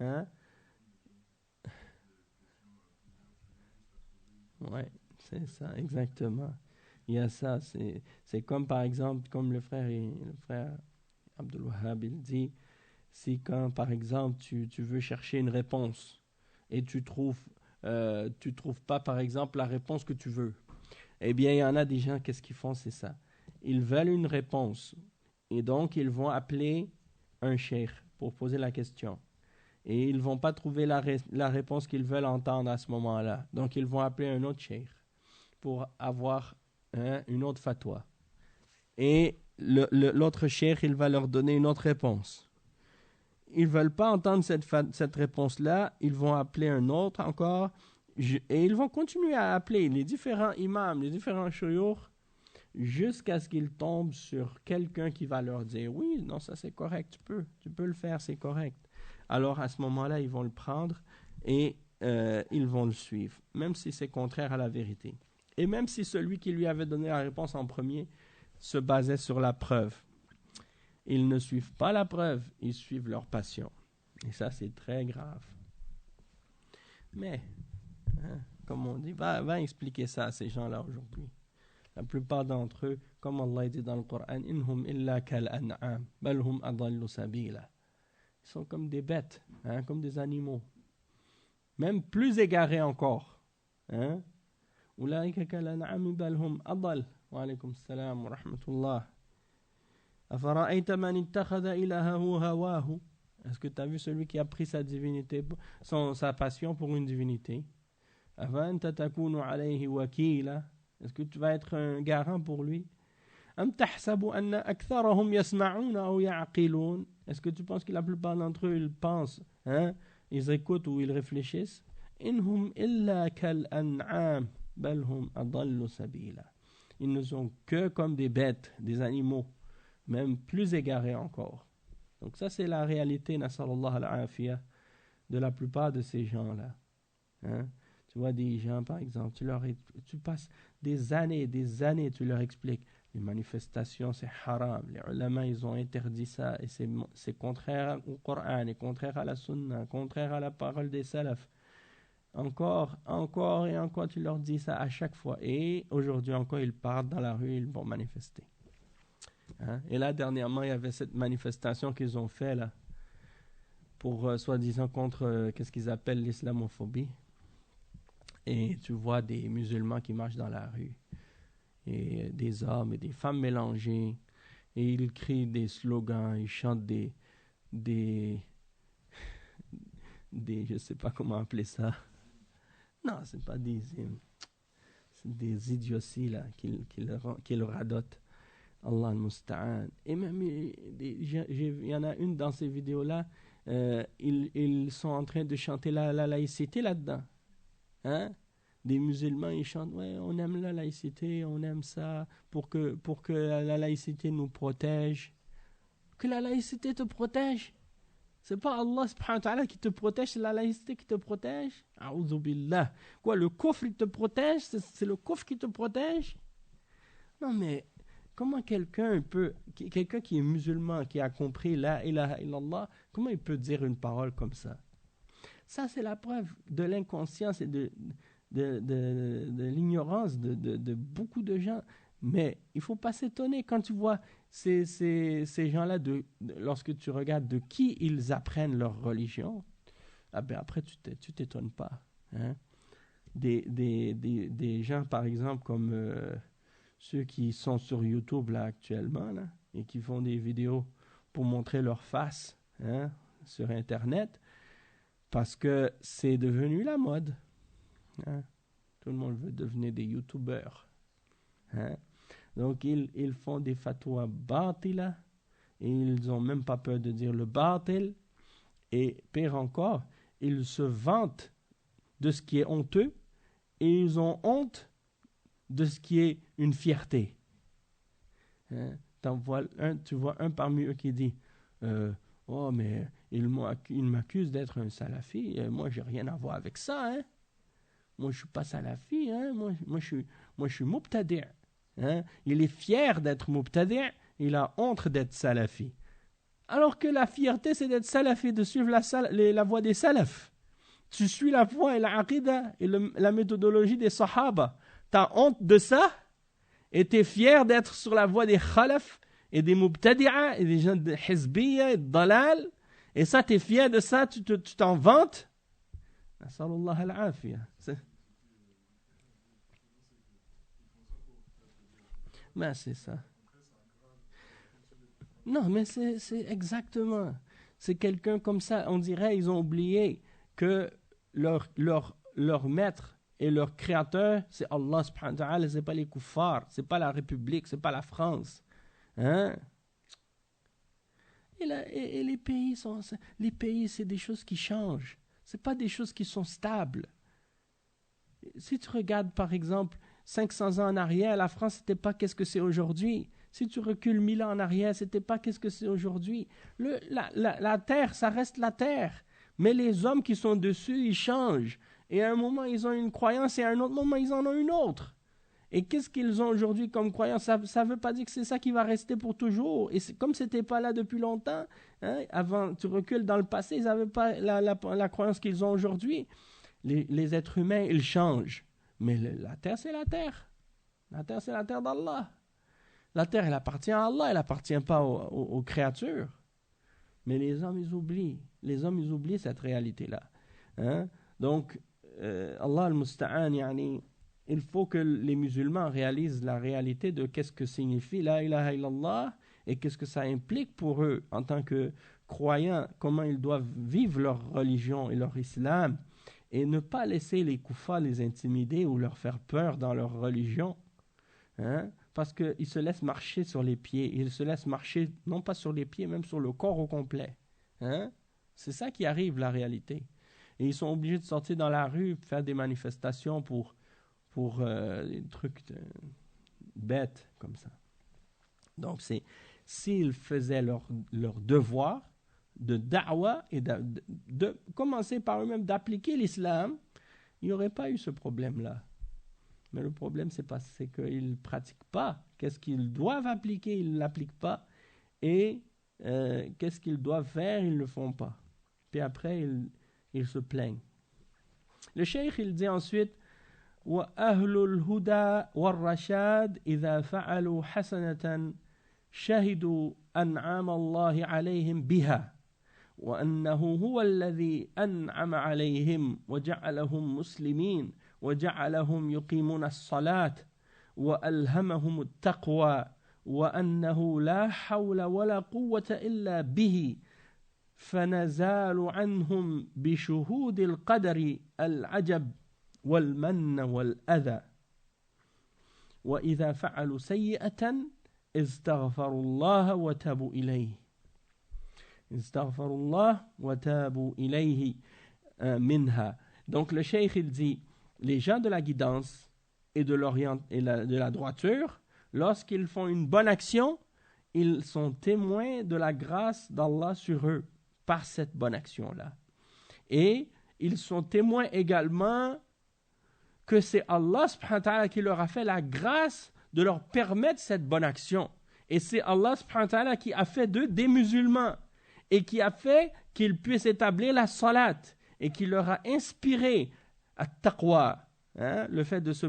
Hein? Ouais, c'est ça, exactement. Il y a ça, c'est comme par exemple, comme le frère Abdul Wahhab, il dit, si quand par exemple tu veux chercher une réponse et tu trouves pas par exemple la réponse que tu veux, eh bien il y en a des gens, qu'est-ce qu'ils font, c'est ça. Ils veulent une réponse et donc ils vont appeler un cheikh pour poser la question. Et ils ne vont pas trouver la réponse qu'ils veulent entendre à ce moment-là. Donc, ils vont appeler un autre cheikh pour avoir une autre fatwa. Et l'autre cheikh, il va leur donner une autre réponse. Ils ne veulent pas entendre cette réponse-là. Ils vont appeler un autre encore. Et ils vont continuer à appeler les différents imams, les différents shuyukh, jusqu'à ce qu'ils tombent sur quelqu'un qui va leur dire « Oui, non, ça c'est correct, tu peux le faire, c'est correct. » Alors à ce moment-là, ils vont le prendre et ils vont le suivre, même si c'est contraire à la vérité. Et même si celui qui lui avait donné la réponse en premier se basait sur la preuve. Ils ne suivent pas la preuve, ils suivent leur passion. Et ça, c'est très grave. Mais, comme on dit, va expliquer ça à ces gens-là aujourd'hui. La plupart d'entre eux, comme Allah dit dans le Coran, Inhum illa kal an'am, bal hum adallu sabila. Ils sont comme des bêtes, comme des animaux. Même plus égarés encore. Ulaika kal an'am, bal hum adal. Wa alaykum salam wa rahmatullah. Afara'ayta man ittakhadha ilahahu hawahu. Est-ce que tu as vu celui qui a pris sa divinité, sa passion pour une divinité? Afanta takunu alayhi wakila. Est-ce que tu vas être un garant pour lui? Am tahsabu anna aktharahum yasma'una aw ya'qilun. Est-ce que tu penses que la plupart d'entre eux ils pensent, ils écoutent ou ils réfléchissent? Inhum illa kal an'am bal hum adallu sabila. Ils ne sont que comme des bêtes, des animaux, même plus égarés encore. Donc ça c'est la réalité, nasallallahu al-afiyah, de la plupart de ces gens-là. Tu vois des gens, par exemple, tu passes des années, tu leur expliques les manifestations, c'est haram. Les ulama, ils ont interdit ça et c'est contraire au Coran, et contraire à la sunna, contraire à la parole des salafs. Encore et encore, tu leur dis ça à chaque fois. Et aujourd'hui encore, ils partent dans la rue, ils vont manifester. Et là, dernièrement, il y avait cette manifestation qu'ils ont fait là, pour soi-disant contre qu'est-ce qu'ils appellent l'islamophobie. Et tu vois des musulmans qui marchent dans la rue, et des hommes et des femmes mélangés, et ils crient des slogans, ils chantent des je sais pas comment appeler ça. Non, c'est pas des hymnes, c'est des idioties là qu'ils radotent. Allah al-Musta'an. Et même, il y en a une dans ces vidéos-là, ils sont en train de chanter la laïcité là-dedans. Des musulmans, ils chantent, ouais, on aime la laïcité, on aime ça, pour que la laïcité nous protège. Que la laïcité te protège? C'est pas Allah subhanahu wa ta'ala qui te protège, c'est la laïcité qui te protège. A'udhu billah. Quoi, le coffre, il te protège? C'est le coffre qui te protège? Non, mais comment quelqu'un qui est musulman, qui a compris la ilaha illallah, comment il peut dire une parole comme ça? Ça, c'est la preuve de l'inconscience et de l'ignorance de beaucoup de gens. Mais il ne faut pas s'étonner quand tu vois ces gens-là, lorsque tu regardes de qui ils apprennent leur religion, après tu t'étonnes pas. Des gens, par exemple, comme ceux qui sont sur YouTube là, actuellement là, et qui font des vidéos pour montrer leur face sur Internet, parce que c'est devenu la mode. Tout le monde veut devenir des youtubeurs. Donc ils font des fatwas batila et ils n'ont même pas peur de dire le batil. Et pire encore, ils se vantent de ce qui est honteux et ils ont honte de ce qui est une fierté. Tu vois un parmi eux qui dit oh, mais il m'accuse d'être un salafi, moi j'ai rien à voir avec ça. Moi je suis pas salafi, moi je suis mubtadi'. Il est fier d'être mubtadi', il a honte d'être salafi. Alors que la fierté c'est d'être salafi, de suivre la voie des salafs. Tu suis la voie et la aqida et la méthodologie des sahaba. Tu as honte de ça et tu es fier d'être sur la voie des khalaf et des mubtadi'a et des gens de hizbiyya et de dalal. Et ça, tu es fier de ça, tu t'en vantes. Nasallallahu al-afiyah. Ben, c'est ça. Non, mais c'est exactement. C'est quelqu'un comme ça. On dirait ils ont oublié que leur maître et leur créateur, c'est Allah subhanahu wa ta'ala, c'est pas les kuffars, c'est pas la République, c'est pas la France. Hein? Et les pays, c'est des choses qui changent. C'est pas des choses qui sont stables. Si tu regardes, par exemple, 500 ans en arrière, la France, c'était pas qu'est-ce que c'est aujourd'hui. Si tu recules 1000 ans en arrière, c'était pas qu'est-ce que c'est aujourd'hui. La terre, ça reste la terre. Mais les hommes qui sont dessus, ils changent. Et à un moment, ils ont une croyance et à un autre moment, ils en ont une autre. Et qu'est-ce qu'ils ont aujourd'hui comme croyance? Ça ne veut pas dire que c'est ça qui va rester pour toujours. Et comme ce n'était pas là depuis longtemps, hein, avant, tu recules dans le passé, ils n'avaient pas la croyance qu'ils ont aujourd'hui. Les êtres humains, ils changent. Mais la terre, c'est la terre. La terre, c'est la terre d'Allah. La terre, elle appartient à Allah, elle n'appartient pas aux créatures. Mais les hommes, ils oublient. Les hommes, ils oublient cette réalité-là. Hein? Donc, Allah al-Musta'an, yani, il faut que les musulmans réalisent la réalité de qu'est-ce que signifie la ilaha illallah et qu'est-ce que ça implique pour eux en tant que croyants, comment ils doivent vivre leur religion et leur islam et ne pas laisser les kuffars les intimider ou leur faire peur dans leur religion. Hein? Parce qu'ils se laissent marcher sur les pieds. Ils se laissent marcher, non pas sur les pieds, même sur le corps au complet. Hein? C'est ça qui arrive, la réalité. Et ils sont obligés de sortir dans la rue, faire des manifestations pour des trucs bêtes comme ça. Donc, s'ils faisaient leur devoir de da'wa et de commencer par eux-mêmes d'appliquer l'islam, il n'y aurait pas eu ce problème-là. Mais le problème, c'est qu'ils ne pratiquent pas. Qu'est-ce qu'ils doivent appliquer, ils ne l'appliquent pas. Et qu'est-ce qu'ils doivent faire, ils ne le font pas. Puis après, ils se plaignent. Le cheikh, il dit ensuite وأهل الهدى والرشاد إذا فعلوا حسنة شهدوا أنعام الله عليهم بها وأنه هو الذي أنعم عليهم وجعلهم مسلمين وجعلهم يقيمون الصلاة وألهمهم التقوى وأنه لا حول ولا قوة إلا به فنزال عنهم بشهود القدر العجب والمن والأذى وإذا فعلوا سيئة استغفروا الله وتابوا إليه استغفروا الله وتابوا إليه منها. Donc le cheikh il dit les gens de la guidance et de la droiture, lorsqu'ils font une bonne action, ils sont témoins de la grâce d'Allah sur eux par cette bonne action-là. Et ils sont témoins également que c'est Allah subhanahu wa ta'ala qui leur a fait la grâce de leur permettre cette bonne action. Et c'est Allah subhanahu wa ta'ala qui a fait d'eux des musulmans et qui a fait qu'ils puissent établir la salat et qui leur a inspiré at-taqwa, hein, le fait de se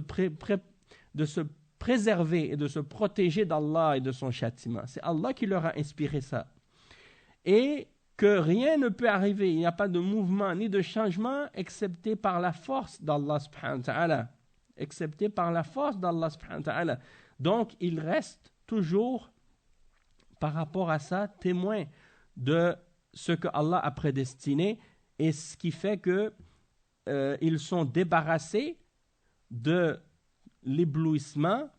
préserver et de se protéger d'Allah et de son châtiment. C'est Allah qui leur a inspiré ça. Et que rien ne peut arriver, il n'y a pas de mouvement ni de changement excepté par la force d'Allah subhanahu wa ta'ala. Excepté par la force d'Allah subhanahu wa ta'ala. Donc, il reste toujours, par rapport à ça, témoin de ce que Allah a prédestiné et ce qui fait que ils sont débarrassés de l'éblouissement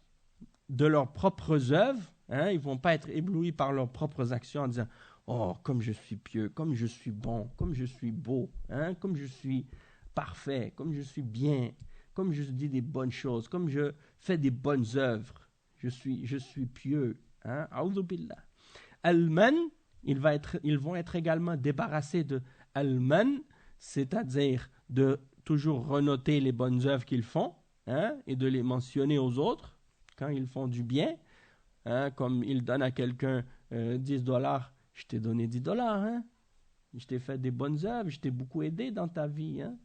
de leurs propres œuvres. Hein? Ils ne vont pas être éblouis par leurs propres actions en disant « Oh, comme je suis pieux, comme je suis bon, comme je suis beau, hein? Comme je suis parfait, comme je suis bien, comme je dis des bonnes choses, comme je fais des bonnes œuvres, je suis pieux. Hein? A'udhu billah. Al-man, ils vont être également débarrassés de al-man, c'est-à-dire de toujours renoter les bonnes œuvres qu'ils font, hein? Et de les mentionner aux autres quand ils font du bien, hein? Comme ils donnent à quelqu'un $10, je t'ai donné $10, hein? Je t'ai fait des bonnes œuvres, je t'ai beaucoup aidé dans ta vie. Hein?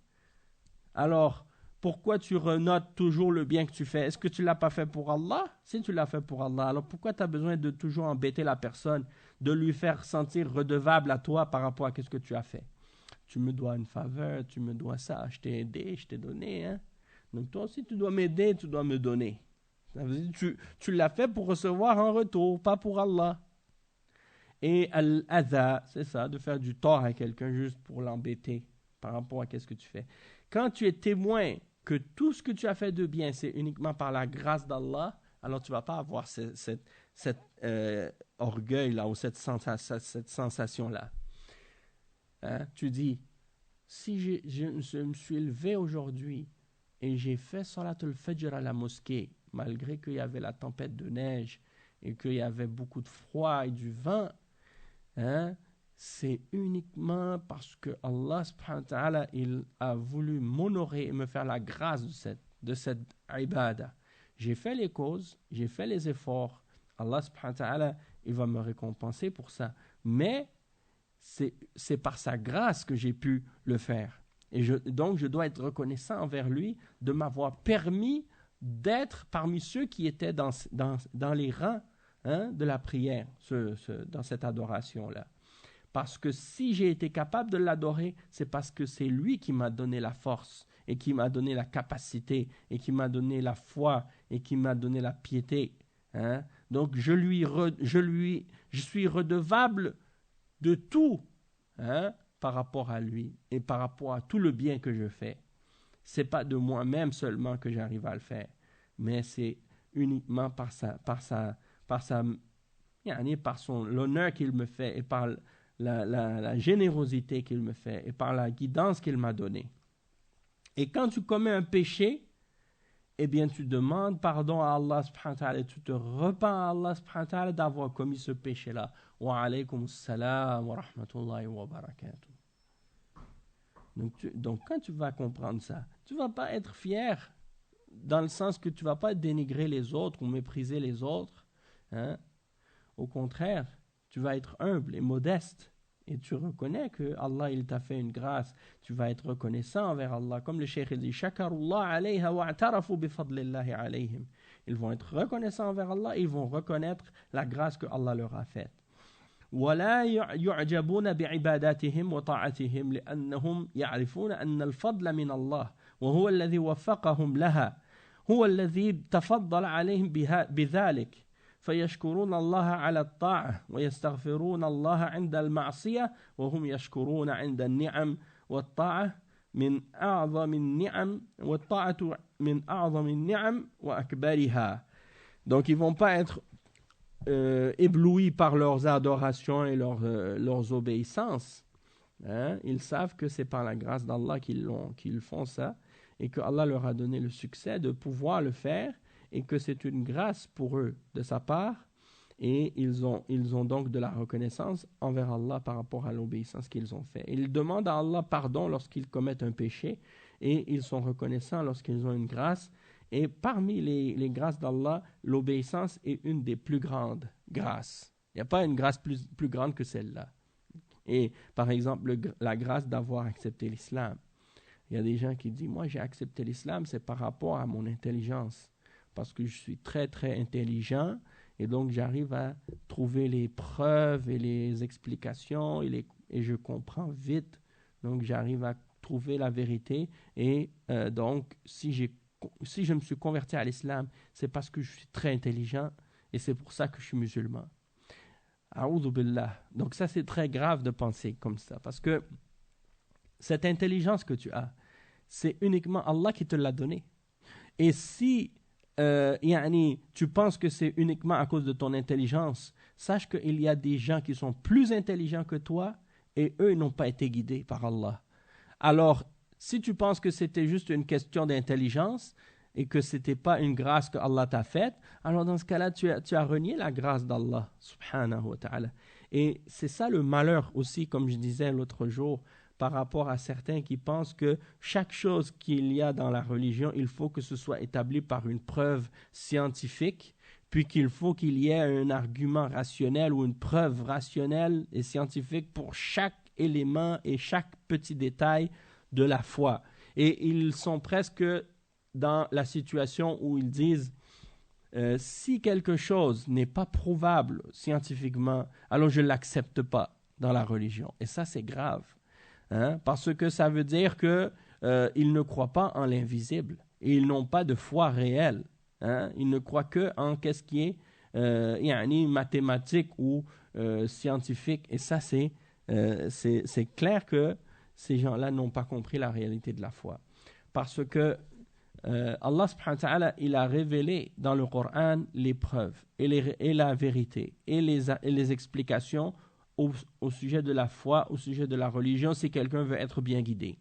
Alors, pourquoi tu renotes toujours le bien que tu fais? Est-ce que tu ne l'as pas fait pour Allah? Si tu l'as fait pour Allah, alors pourquoi tu as besoin de toujours embêter la personne, de lui faire sentir redevable à toi par rapport à ce que tu as fait? Tu me dois une faveur, tu me dois ça, je t'ai aidé, je t'ai donné. Hein? Donc toi aussi, tu dois m'aider, tu dois me donner. Ça veut dire, tu l'as fait pour recevoir en retour, pas pour Allah. Et al-adha, c'est ça, de faire du tort à quelqu'un juste pour l'embêter par rapport à qu'est-ce que tu fais. Quand tu es témoin que tout ce que tu as fait de bien, c'est uniquement par la grâce d'Allah, alors tu ne vas pas avoir cet orgueil-là ou cette sensation-là. Hein? Tu dis, si je me suis levé aujourd'hui et j'ai fait Salat al-Fajr à la mosquée, malgré qu'il y avait la tempête de neige et qu'il y avait beaucoup de froid et du vent, hein, c'est uniquement parce que Allah subhanahu wa ta'ala, il a voulu m'honorer et me faire la grâce de cette ibada. J'ai fait les causes, j'ai fait les efforts. Allah subhanahu wa ta'ala, il va me récompenser pour ça. Mais c'est par sa grâce que j'ai pu le faire. Et donc je dois être reconnaissant envers lui de m'avoir permis d'être parmi ceux qui étaient dans les rangs, hein, de la prière, dans cette adoration-là. Parce que si j'ai été capable de l'adorer, c'est parce que c'est lui qui m'a donné la force et qui m'a donné la capacité et qui m'a donné la foi et qui m'a donné la piété. Hein? Donc je suis redevable de tout, hein, par rapport à lui et par rapport à tout le bien que je fais. C'est pas de moi-même seulement que j'arrive à le faire, mais c'est uniquement par l'honneur qu'il me fait et par la générosité qu'il me fait et par la guidance qu'il m'a donnée. Et quand tu commets un péché, eh bien tu demandes pardon à Allah subhanahu wa ta'ala et tu te repens à Allah subhanahu wa ta'ala d'avoir commis ce péché-là. Wa alaykum assalam wa rahmatullahi wa barakatuh. Donc quand tu vas comprendre ça, tu ne vas pas être fier dans le sens que tu ne vas pas dénigrer les autres ou mépriser les autres. Hein? Au contraire, tu vas être humble et modeste et tu reconnais que Allah il t'a fait une grâce. Tu vas être reconnaissant envers Allah. Comme le cheikh dit, Shakarullah alayha wa atarafu bi fadlillahi alayhim. Ils vont être reconnaissants envers Allah et ils vont reconnaître la grâce que Allah leur a faite. ولا يعجبون بعباداتهم وطاعتهم لأنهم يعرفون أن الفضل من الله وهو الذي وفقهم لها هو الذي تفضل عليهم بذلك فيشكرون الله على الطاعة ويستغفرون الله عند المعصية وهم يشكرون عند النعم والطاعة من أعظم النعم والطاعة من أعظم النعم وأكبرها. Donc ils vont pas être éblouis par leurs adorations et leurs obéissances. Hein? Ils savent que c'est par la grâce d'Allah qu'ils font ça et que Allah leur a donné le succès de pouvoir le faire et que c'est une grâce pour eux de sa part et ils ont donc de la reconnaissance envers Allah par rapport à l'obéissance qu'ils ont fait. Ils demandent à Allah pardon lorsqu'ils commettent un péché et ils sont reconnaissants lorsqu'ils ont une grâce. Et parmi les grâces d'Allah, l'obéissance est une des plus grandes grâces. Il n'y a pas une grâce plus grande que celle-là. Et par exemple, la grâce d'avoir accepté l'islam. Il y a des gens qui disent, moi j'ai accepté l'islam, c'est par rapport à mon intelligence. Parce que je suis très très intelligent et donc j'arrive à trouver les preuves et les explications et je comprends vite. Donc j'arrive à trouver la vérité et donc si je me suis converti à l'islam, c'est parce que je suis très intelligent et c'est pour ça que je suis musulman. A'oudhu billah. Donc ça c'est très grave de penser comme ça parce que cette intelligence que tu as, c'est uniquement Allah qui te l'a donnée. Et si tu penses que c'est uniquement à cause de ton intelligence, sache qu'il y a des gens qui sont plus intelligents que toi et eux n'ont pas été guidés par Allah. Alors, si tu penses que c'était juste une question d'intelligence et que ce n'était pas une grâce que Allah t'a faite, alors dans ce cas-là, tu as renié la grâce d'Allah, subhanahu wa ta'ala. Et c'est ça le malheur aussi, comme je disais l'autre jour, par rapport à certains qui pensent que chaque chose qu'il y a dans la religion, il faut que ce soit établi par une preuve scientifique, puis qu'il faut qu'il y ait un argument rationnel ou une preuve rationnelle et scientifique pour chaque élément et chaque petit détail de la foi. Et ils sont presque dans la situation où ils disent si quelque chose n'est pas prouvable scientifiquement, alors je ne l'accepte pas dans la religion. Et ça, c'est grave. Hein? Parce que ça veut dire qu'ils ne croient pas en l'invisible et ils n'ont pas de foi réelle. Hein? Ils ne croient qu'en qu'est-ce qui est mathématique ou scientifique. Et ça, c'est clair que ces gens-là n'ont pas compris la réalité de la foi. Parce que Allah subhanahu wa ta'ala, il a révélé dans le Coran les preuves et la vérité et les explications au sujet de la foi, au sujet de la religion, si quelqu'un veut être bien guidé.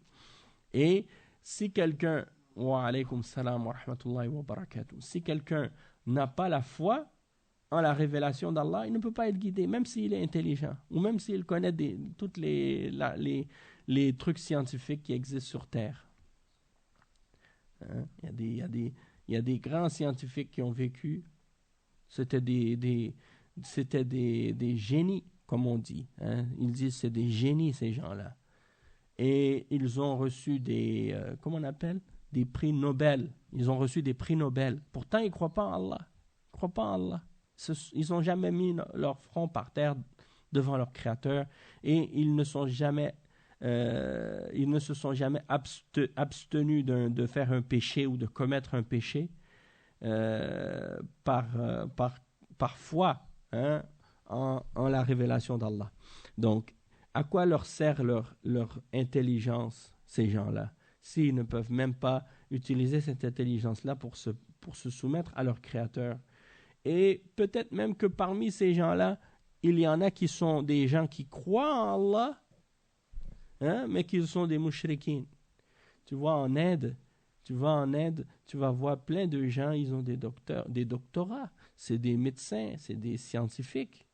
Et si quelqu'un, wa alaykum salam wa rahmatullahi wa barakatuh, si quelqu'un n'a pas la foi en la révélation d'Allah, il ne peut pas être guidé, même s'il est intelligent, ou même s'il connaît toutes les trucs scientifiques qui existent sur Terre. Hein? Il y a des grands scientifiques qui ont vécu. C'était des génies, comme on dit. Hein? Ils disent que c'est des génies, ces gens-là. Et ils ont reçu comment on appelle? Des prix Nobel. Ils ont reçu des prix Nobel. Pourtant, ils ne croient pas en Allah. Ils ne croient pas en Allah. Ils n'ont jamais mis leur front par terre devant leur Créateur. Et ils ne se sont jamais abstenus de faire un péché ou de commettre un péché par foi, hein, en la révélation d'Allah. Donc, à quoi leur sert leur intelligence, ces gens-là, s'ils ne peuvent même pas utiliser cette intelligence-là pour se soumettre à leur Créateur? Et peut-être même que parmi ces gens-là, il y en a qui sont des gens qui croient en Allah, hein, mais qui sont des mouchriquins. Tu vas en Inde, tu vas voir plein de gens, ils ont des doctorats, c'est des médecins, c'est des scientifiques.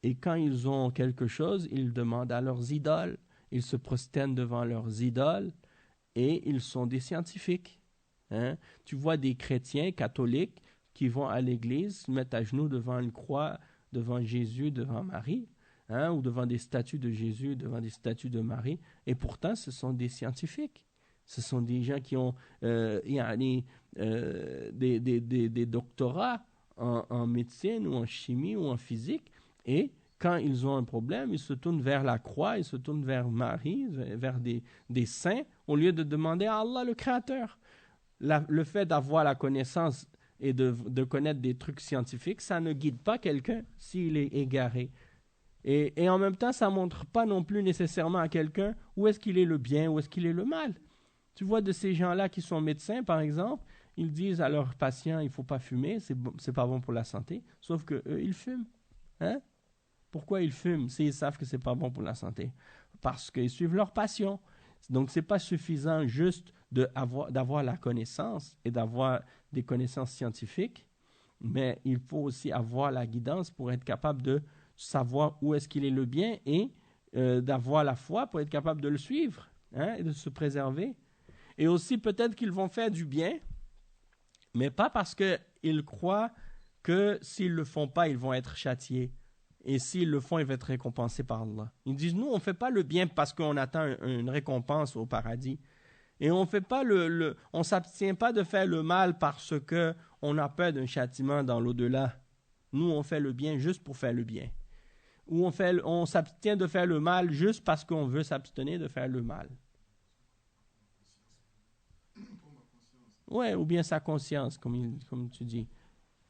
Et quand ils ont quelque chose, ils demandent à leurs idoles, ils se prosternent devant leurs idoles, et ils sont des scientifiques. Hein? Tu vois des chrétiens catholiques qui vont à l'église, se mettent à genoux devant une croix, devant Jésus, devant Marie, hein, ou devant des statues de Jésus, devant des statues de Marie, et pourtant ce sont des scientifiques. Ce sont des gens qui ont des doctorats en médecine ou en chimie ou en physique, et quand ils ont un problème, ils se tournent vers la croix, ils se tournent vers Marie, vers des saints, au lieu de demander à Allah le Créateur. Le fait d'avoir la connaissance et de connaître des trucs scientifiques, ça ne guide pas quelqu'un s'il est égaré. Et en même temps, ça ne montre pas non plus nécessairement à quelqu'un où est-ce qu'il est le bien, où est-ce qu'il est le mal. Tu vois de ces gens-là qui sont médecins, par exemple, ils disent à leurs patients, il ne faut pas fumer, c'est pas bon pour la santé, sauf qu'eux, ils fument. Hein? Pourquoi ils fument s'ils savent que ce n'est pas bon pour la santé? Parce qu'ils suivent leur passion. Donc, ce n'est pas suffisant juste d'avoir la connaissance et d'avoir des connaissances scientifiques, mais il faut aussi avoir la guidance pour être capable de savoir où est-ce qu'il est le bien et d'avoir la foi pour être capable de le suivre, hein, et de se préserver. Et aussi, peut-être qu'ils vont faire du bien, mais pas parce qu'ils croient que s'ils ne le font pas, ils vont être châtiés. Et s'ils le font, ils vont être récompensés par Allah. Ils disent, nous, on ne fait pas le bien parce qu'on attend une récompense au paradis. Et on ne s'abstient pas de faire le mal parce qu'on a peur d'un châtiment dans l'au-delà. Nous, on fait le bien juste pour faire le bien. Ou on s'abstient de faire le mal juste parce qu'on veut s'abstenir de faire le mal. Ouais, ou bien sa conscience, comme tu dis.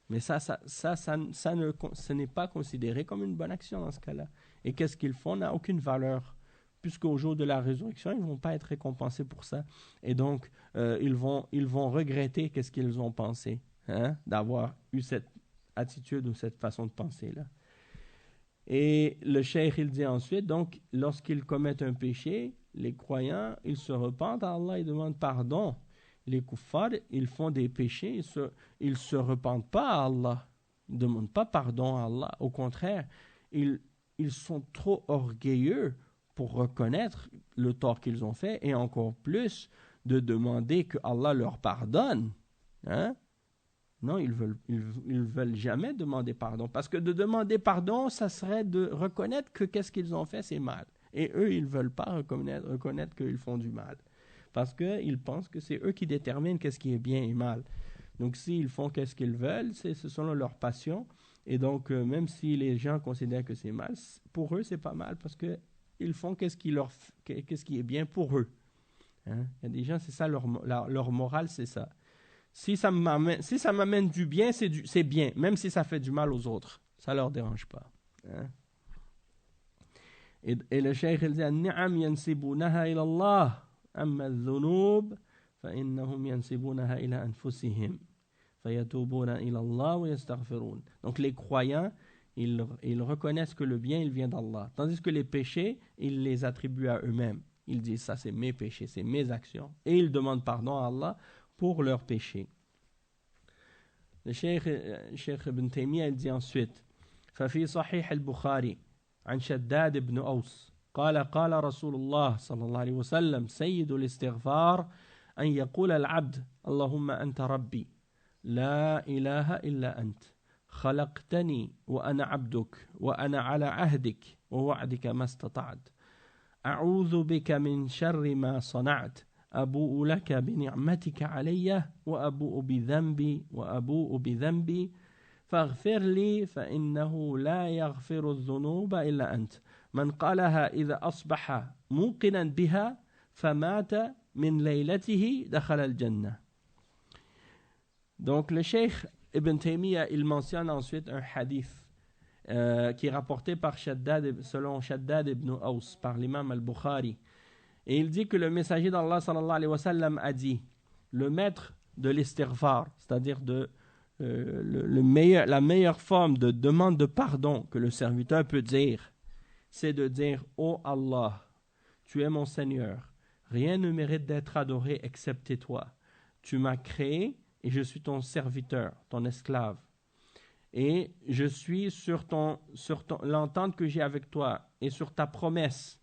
Mais ce n'est pas considéré comme une bonne action dans ce cas-là. Et qu'est-ce qu'ils font n'a aucune valeur, puisqu'au jour de la résurrection, ils ne vont pas être récompensés pour ça. Et donc, ils vont regretter qu'est-ce qu'ils ont pensé, hein, d'avoir eu cette attitude ou cette façon de penser-là. Et le cheikh, il dit ensuite, donc, lorsqu'ils commettent un péché, les croyants, ils se repentent à Allah, ils demandent pardon. Les kuffars, ils font des péchés, ils se repentent pas à Allah, ils ne demandent pas pardon à Allah. Au contraire, ils sont trop orgueilleux pour reconnaître le tort qu'ils ont fait et encore plus de demander que Allah leur pardonne. Hein? Non, ils veulent jamais demander pardon, parce que de demander pardon, ça serait de reconnaître que qu'est-ce qu'ils ont fait, c'est mal. Et eux, ils ne veulent pas reconnaître qu'ils font du mal. Parce qu'ils pensent que c'est eux qui déterminent qu'est-ce qui est bien et mal. Donc, s'ils font qu'est-ce qu'ils veulent, c'est selon leur passion. Et donc, même si les gens considèrent que c'est mal, pour eux, c'est pas mal parce qu'ils font qu'est-ce qui est bien pour eux. Hein? Il y a des gens, c'est ça, leur morale, c'est ça. Si ça m'amène du bien, c'est bien, même si ça fait du mal aux autres. Ça ne leur dérange pas. Hein? Et le cheikh il dit النعم ينسبونها إلى الله أما الذنوب فإنهم ينسبونها إلى أنفسهم فيتوبون إلى الله ويستغفرون. Donc les croyants ils reconnaissent que le bien il vient d'Allah, tandis que les péchés ils les attribuent à eux-mêmes. Ils disent ça c'est mes péchés, c'est mes actions, et ils demandent pardon à Allah pour leurs péchés. Le cheikh Ibn Taymiyyah il dit ensuite ففي صحيح البخاري عن شداد بن أوس قال رسول الله صلى الله عليه وسلم سيد الاستغفار أن يقول العبد اللهم أنت ربي لا إله إلا أنت خلقتني وأنا عبدك وأنا على عهدك ووعدك ما استطعت أعوذ بك من شر ما صنعت أبوء لك بنعمتك علي وأبوء بذنبي فاغفر لي فإنه لا يغفر الذنوب إلا أنت من قالها إذا أصبح موقنا بها فمات من ليلته دخل الجنة. Donc le cheikh Ibn Taymiyyah il mentionne ensuite un hadith qui est rapporté par selon Shaddad ibn Aws par l'imam al-Bukhari, et il dit que le messager d'Allah sallallahu alayhi wa sallam a dit le maître de l'istighfar, c'est-à-dire la meilleure forme de demande de pardon que le serviteur peut dire, c'est de dire ô Allah, tu es mon Seigneur, rien ne mérite d'être adoré excepté toi, tu m'as créé et je suis ton serviteur, ton esclave, et je suis sur l'entente que j'ai avec toi et sur ta promesse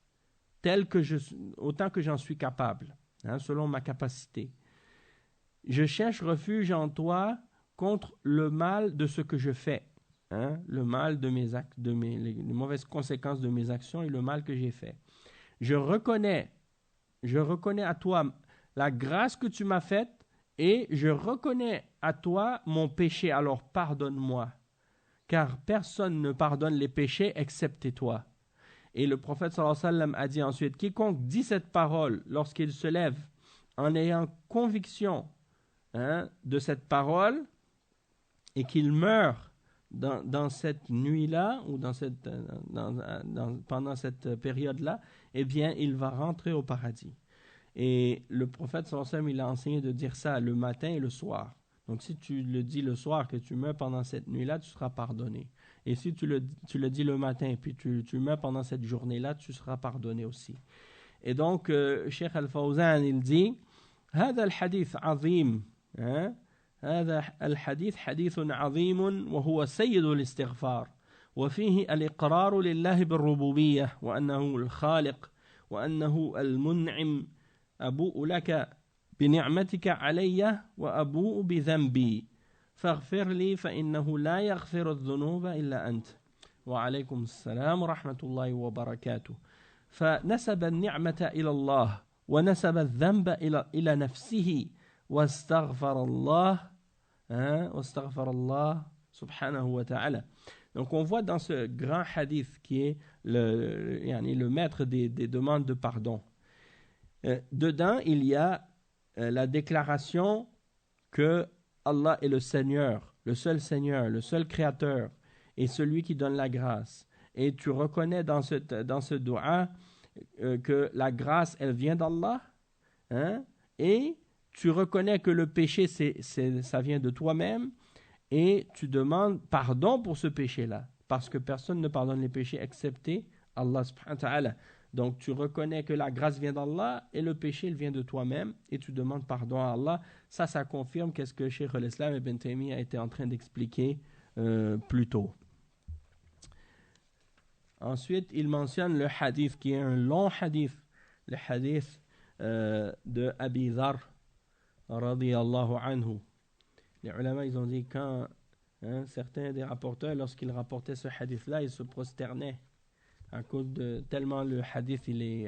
autant que j'en suis capable, selon ma capacité. Je cherche refuge en toi contre le mal de ce que je fais, le mal de mes actes, les mauvaises conséquences de mes actions et le mal que j'ai fait. Je reconnais à toi la grâce que tu m'as faite et je reconnais à toi mon péché, alors pardonne-moi, car personne ne pardonne les péchés excepté toi. Et le prophète sallallahu alayhi wa sallam a dit ensuite, quiconque dit cette parole lorsqu'il se lève en ayant conviction de cette parole et qu'il meurt dans cette nuit-là ou pendant cette période-là, eh bien il va rentrer au paradis. Et le prophète sallallahu alayhi wa sallam il a enseigné de dire ça le matin et le soir. Donc si tu le dis le soir que tu meurs pendant cette nuit-là, tu seras pardonné. Et si tu le dis le matin et puis tu meurs pendant cette journée-là, tu seras pardonné aussi. Et donc, Cheikh Al-Fawzan, il dit هذا الحديث عظيم هذا الحديث حديث عظيم وهو سيد الاستغفار وفيه الإقرار لله بالربوبية وأنه الخالق وأنه المنعم أبوء لك بنعمتك علي وأبوء بذنبي فاغفر لي فإنه لا يغفر الذنوب إلا أنت وعليكم السلام ورحمة الله وبركاته. فنسب النعمة إلى الله ونسب الذنب إلى نفسه واستغفر الله سبحانه وتعالى. Donc on voit dans ce grand hadith qui est le maître des demandes de pardon, dedans il y a la déclaration que Allah est le Seigneur, le seul Créateur et celui qui donne la grâce. Et tu reconnais dans ce dua que la grâce, elle vient d'Allah, et tu reconnais que le péché, ça vient de toi-même, et tu demandes pardon pour ce péché-là, parce que personne ne pardonne les péchés excepté Allah subhanahu wa ta'ala. Donc tu reconnais que la grâce vient d'Allah et le péché il vient de toi-même et tu demandes pardon à Allah. Ça confirme qu'est-ce que Cheikh al-Islam Ibn Taymiyyah était en train d'expliquer plus tôt. Ensuite il mentionne le hadith qui est un long hadith, le hadith de Abi Dharr radiyallahu anhu. Les ulama ils ont dit quand certains des rapporteurs lorsqu'ils rapportaient ce hadith là ils se prosternaient à cause de tellement le hadith il est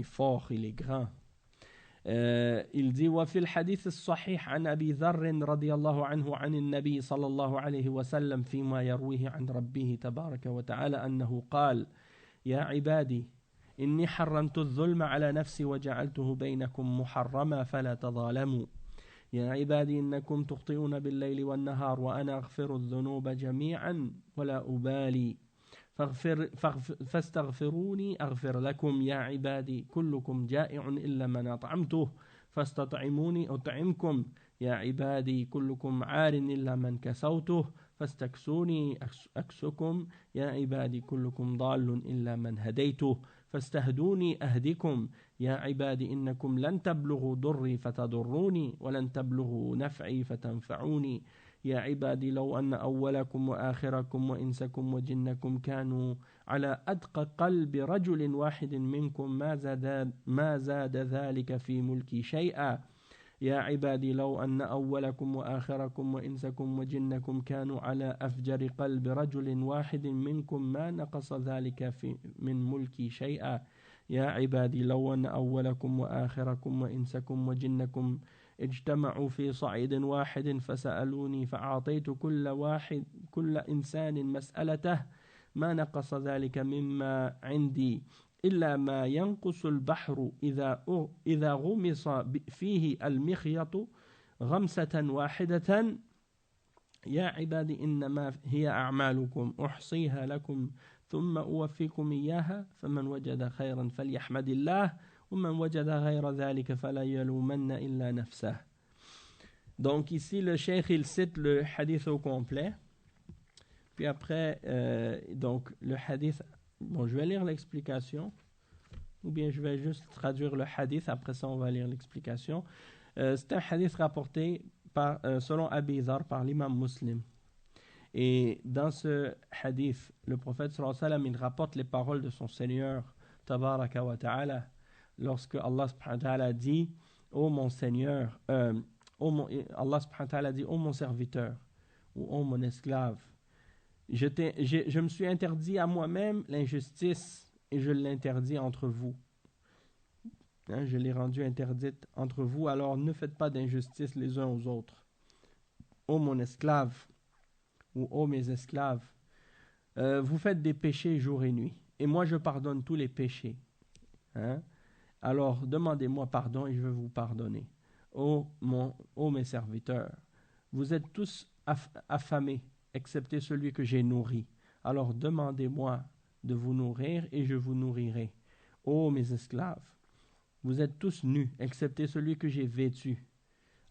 fort, il est grand. Il dit وفي الحديث الصحيح عن أبي ذر رضي الله عنه عن النبي صلى الله عليه وسلم فيما يرويه عن ربه تبارك وتعالى أنه قال يا عبادي إني حرمت الظلم على نفسي وجعلته بينكم محرما فلا تظالموا يا عبادي إنكم تخطئون بالليل والنهار وأنا أغفر الذنوب جميعا ولا أبالي فاستغفروني أغفر لكم يا عبادي كلكم جائع إلا من أطعمته فاستطعموني أطعمكم يا عبادي كلكم عار إلا من كسوته فاستكسوني أكسكم يا عبادي كلكم ضال إلا من هديته فاستهدوني أهدكم يا عبادي إنكم لن تبلغوا ضري فتضروني ولن تبلغوا نفعي فتنفعوني يا عبادي لو أن أولكم وآخركم وإنسكم وجنكم كانوا على أدق قلب رجل واحد منكم ما زاد ذلك في ملكي شيئا يا عبادي لو أن أولكم وآخركم وإنسكم وجنكم كانوا على أفجر قلب رجل واحد منكم ما نقص ذلك من ملكي شيئا يا عبادي لو أن أولكم وآخركم وإنسكم وجنكم اجتمعوا في صعيد واحد فسألوني فأعطيت كل إنسان مسألته ما نقص ذلك مما عندي إلا ما ينقص البحر إذا غمص فيه المخيط غمسة واحدة يا عبادي إنما هي أعمالكم أحصيها لكم ثم أوفيكم إياها فمن وجد خيرا فليحمد الله ومن وجد غير ذلك فلا يلومن إلا نفسه. Donc ici le cheikh il cite le hadith au complet. Puis après donc le hadith, bon je vais lire l'explication ou bien je vais juste traduire le hadith, après ça on va lire l'explication. C'est un hadith rapporté par, selon Abi Dhar par l'imam Muslim. Et dans ce hadith, le prophète sallallahu alayhi wa sallam, il rapporte les paroles de son Seigneur Tabaraka wa Ta'ala lorsque Allah subhanahu wa ta'ala dit ô mon Seigneur, Allah subhanahu wa ta'ala dit ô mon serviteur ou ô mon esclave, je me suis interdit à moi-même l'injustice et je l'interdis entre vous. Je l'ai rendue interdite entre vous, alors ne faites pas d'injustice les uns aux autres. Ô mon esclave ou ô mes esclaves, vous faites des péchés jour et nuit et moi je pardonne tous les péchés. Alors demandez-moi pardon et je vais vous pardonner. Ô mes serviteurs, vous êtes tous affamés excepté celui que j'ai nourri. Alors demandez-moi de vous nourrir et je vous nourrirai. Ô mes esclaves, vous êtes tous nus excepté celui que j'ai vêtu.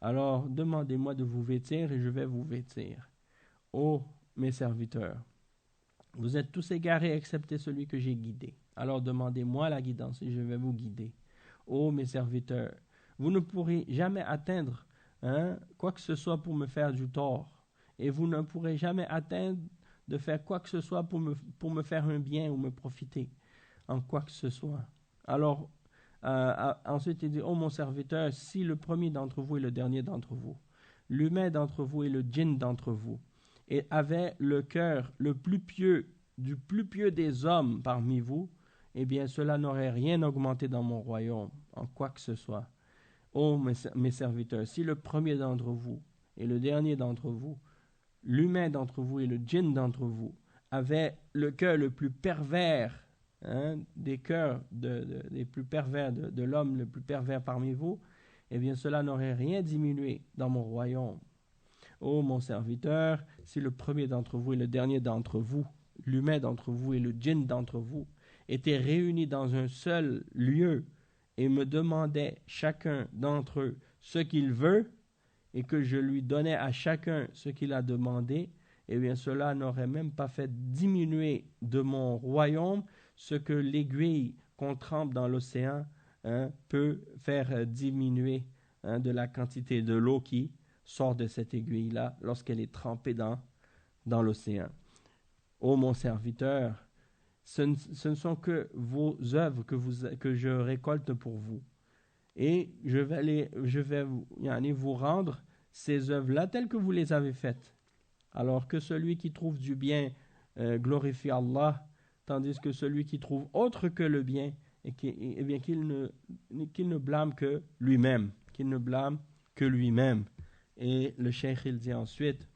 Alors demandez-moi de vous vêtir et je vais vous vêtir. Ô mes serviteurs, vous êtes tous égarés excepté celui que j'ai guidé. Alors demandez-moi la guidance et je vais vous guider. Ô mes serviteurs, vous ne pourrez jamais atteindre quoi que ce soit pour me faire du tort. Et vous ne pourrez jamais atteindre de faire quoi que ce soit pour me faire un bien ou me profiter en quoi que ce soit. Alors, ensuite il dit, ô mon serviteur, si le premier d'entre vous et le dernier d'entre vous, l'humain d'entre vous et le djinn d'entre vous, et avait le cœur le plus pieux du plus pieux des hommes parmi vous, eh bien cela n'aurait rien augmenté dans mon royaume, en quoi que ce soit. Ô mes serviteurs, si le premier d'entre vous et le dernier d'entre vous, l'humain d'entre vous et le djinn d'entre vous, avaient le cœur le plus pervers, des cœurs des plus pervers de l'homme le plus pervers parmi vous, eh bien cela n'aurait rien diminué dans mon royaume. Ô mon serviteur, si le premier d'entre vous et le dernier d'entre vous, l'humain d'entre vous et le djinn d'entre vous, étaient réunis dans un seul lieu et me demandaient chacun d'entre eux ce qu'il veut et que je lui donnais à chacun ce qu'il a demandé, eh bien cela n'aurait même pas fait diminuer de mon royaume ce que l'aiguille qu'on trempe dans l'océan peut faire diminuer de la quantité de l'eau qui sort de cette aiguille-là lorsqu'elle est trempée dans l'océan. Ô mon serviteur, ce ne sont que vos œuvres que je récolte pour vous. Et je vais vous rendre ces œuvres-là telles que vous les avez faites. Alors que celui qui trouve du bien glorifie Allah, tandis que celui qui trouve autre que le bien, qu'il ne blâme que lui-même. Et le cheikh il dit ensuite,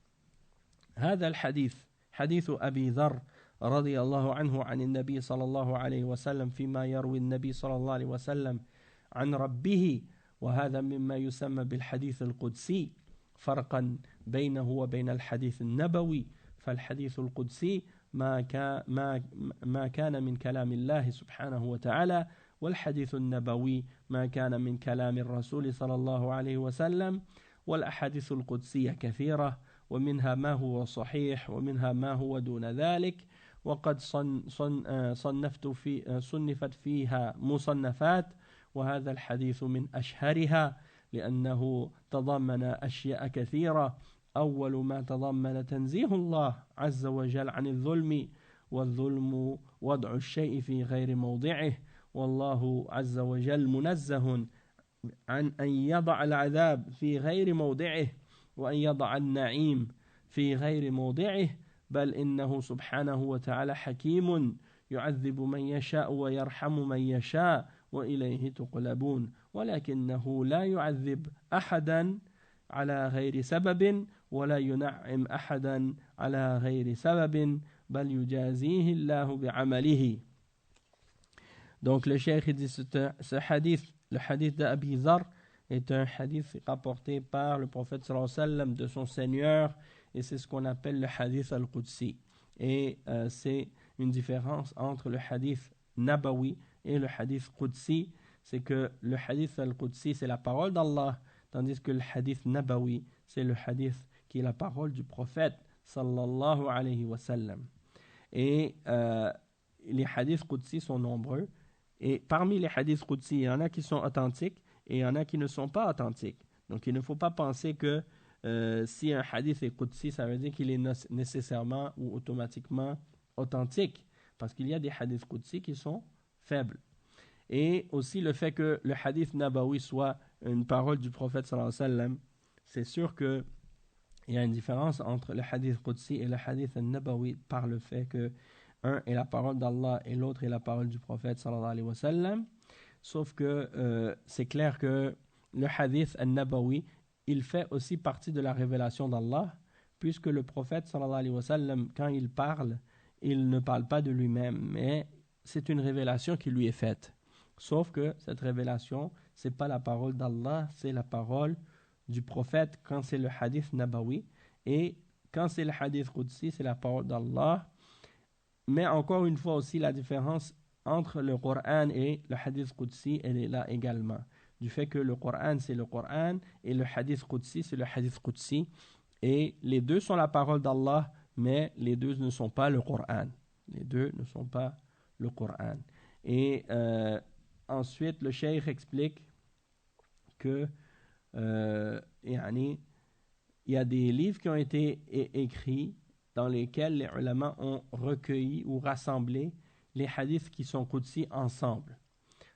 هذا الحديث حديث أبي ذر رضي الله عنه عن النبي صلى الله عليه وسلم فيما يروي النبي صلى الله عليه وسلم عن ربه وهذا مما يسمى بالحديث القدسي فرقا بينه وبين الحديث النبوي فالحديث القدسي ما كان من كلام الله سبحانه وتعالى، والحديث النبوي ما كان من كلام الرسول صلى الله عليه وسلم. والأحاديث القدسية كثيرة، ومنها ما هو صحيح ومنها ما هو دون ذلك. وقد صنفت فيها مصنفات، وهذا الحديث من أشهرها لأنه تضمن أشياء كثيرة. أول ما تضمن تنزيه الله عز وجل عن الظلم، والظلم وضع الشيء في غير موضعه، والله عز وجل منزه عن أن يضع العذاب في غير موضعه وأن يضع النعيم في غير موضعه، بل إنه سبحانه وتعالى حكيم يعذب من يشاء ويرحم من يشاء وإليه تقلبون، ولكنه لا يعذب أحدا على غير سبب ولا ينعم أحدا على غير سبب، بل يجازيه الله بعمله. Donc le cheikh dit ce hadith, le hadith d'Abi Dharr est un hadith rapporté par le prophète sallallahu alayhi wa sallam de son Seigneur, et c'est ce qu'on appelle le hadith al-Qudsi. Et c'est une différence entre le hadith nabawi et le hadith Qudsi, c'est que le hadith al-Qudsi c'est la parole d'Allah, tandis que le hadith nabawi c'est le hadith qui est la parole du prophète sallallahu alayhi wa sallam. Et les hadiths Qudsi sont nombreux, et parmi les hadiths Qudsi, il y en a qui sont authentiques et il y en a qui ne sont pas authentiques. Donc il ne faut pas penser que si un hadith est Qudsi, ça veut dire qu'il est nécessairement ou automatiquement authentique, parce qu'il y a des hadiths Qudsi qui sont faibles. Et aussi le fait que le hadith nabawi soit une parole du prophète sallallahu alayhi wa sallam, c'est sûr qu'il y a une différence entre le hadith Qudsi et le hadith nabawi par le fait que un est la parole d'Allah et l'autre est la parole du prophète sallallahu alayhi wa sallam. Sauf que c'est clair que le hadith al-nabawi, il fait aussi partie de la révélation d'Allah, puisque le prophète sallallahu alayhi wa sallam, quand il parle, il ne parle pas de lui-même, mais c'est une révélation qui lui est faite. Sauf que cette révélation, c'est pas la parole d'Allah, c'est la parole du prophète quand c'est le hadith nabawi, et quand c'est le hadith qudsi, c'est la parole d'Allah. Mais encore une fois aussi, la différence entre le Coran et le hadith qudsi, elle est là également. Du fait que le Coran, c'est le Coran, et le hadith qudsi, c'est le hadith qudsi. Et les deux sont la parole d'Allah, mais les deux ne sont pas le Coran. Les deux ne sont pas le Coran. Et ensuite, le cheikh explique que il y a des livres qui ont été écrits dans lesquels les ulama ont recueilli ou rassemblé les hadiths qui sont qudsi ensemble.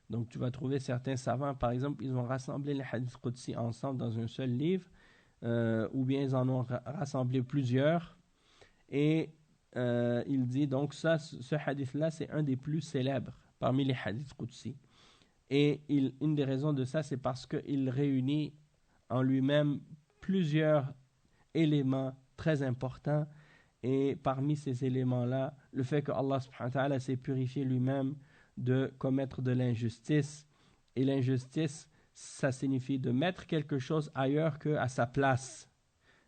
Donc tu vas trouver certains savants, par exemple, ils ont rassemblé les hadiths qudsi ensemble dans un seul livre, ou bien ils en ont rassemblé plusieurs. Et il dit donc ce hadith-là, c'est un des plus célèbres parmi les hadiths qudsi. Et une des raisons de ça, c'est parce qu'il réunit en lui-même plusieurs éléments très importants. Et parmi ces éléments-là, le fait que Allah subhanahu wa ta'ala s'est purifié lui-même de commettre de l'injustice. Et l'injustice, ça signifie de mettre quelque chose ailleurs qu'à sa place.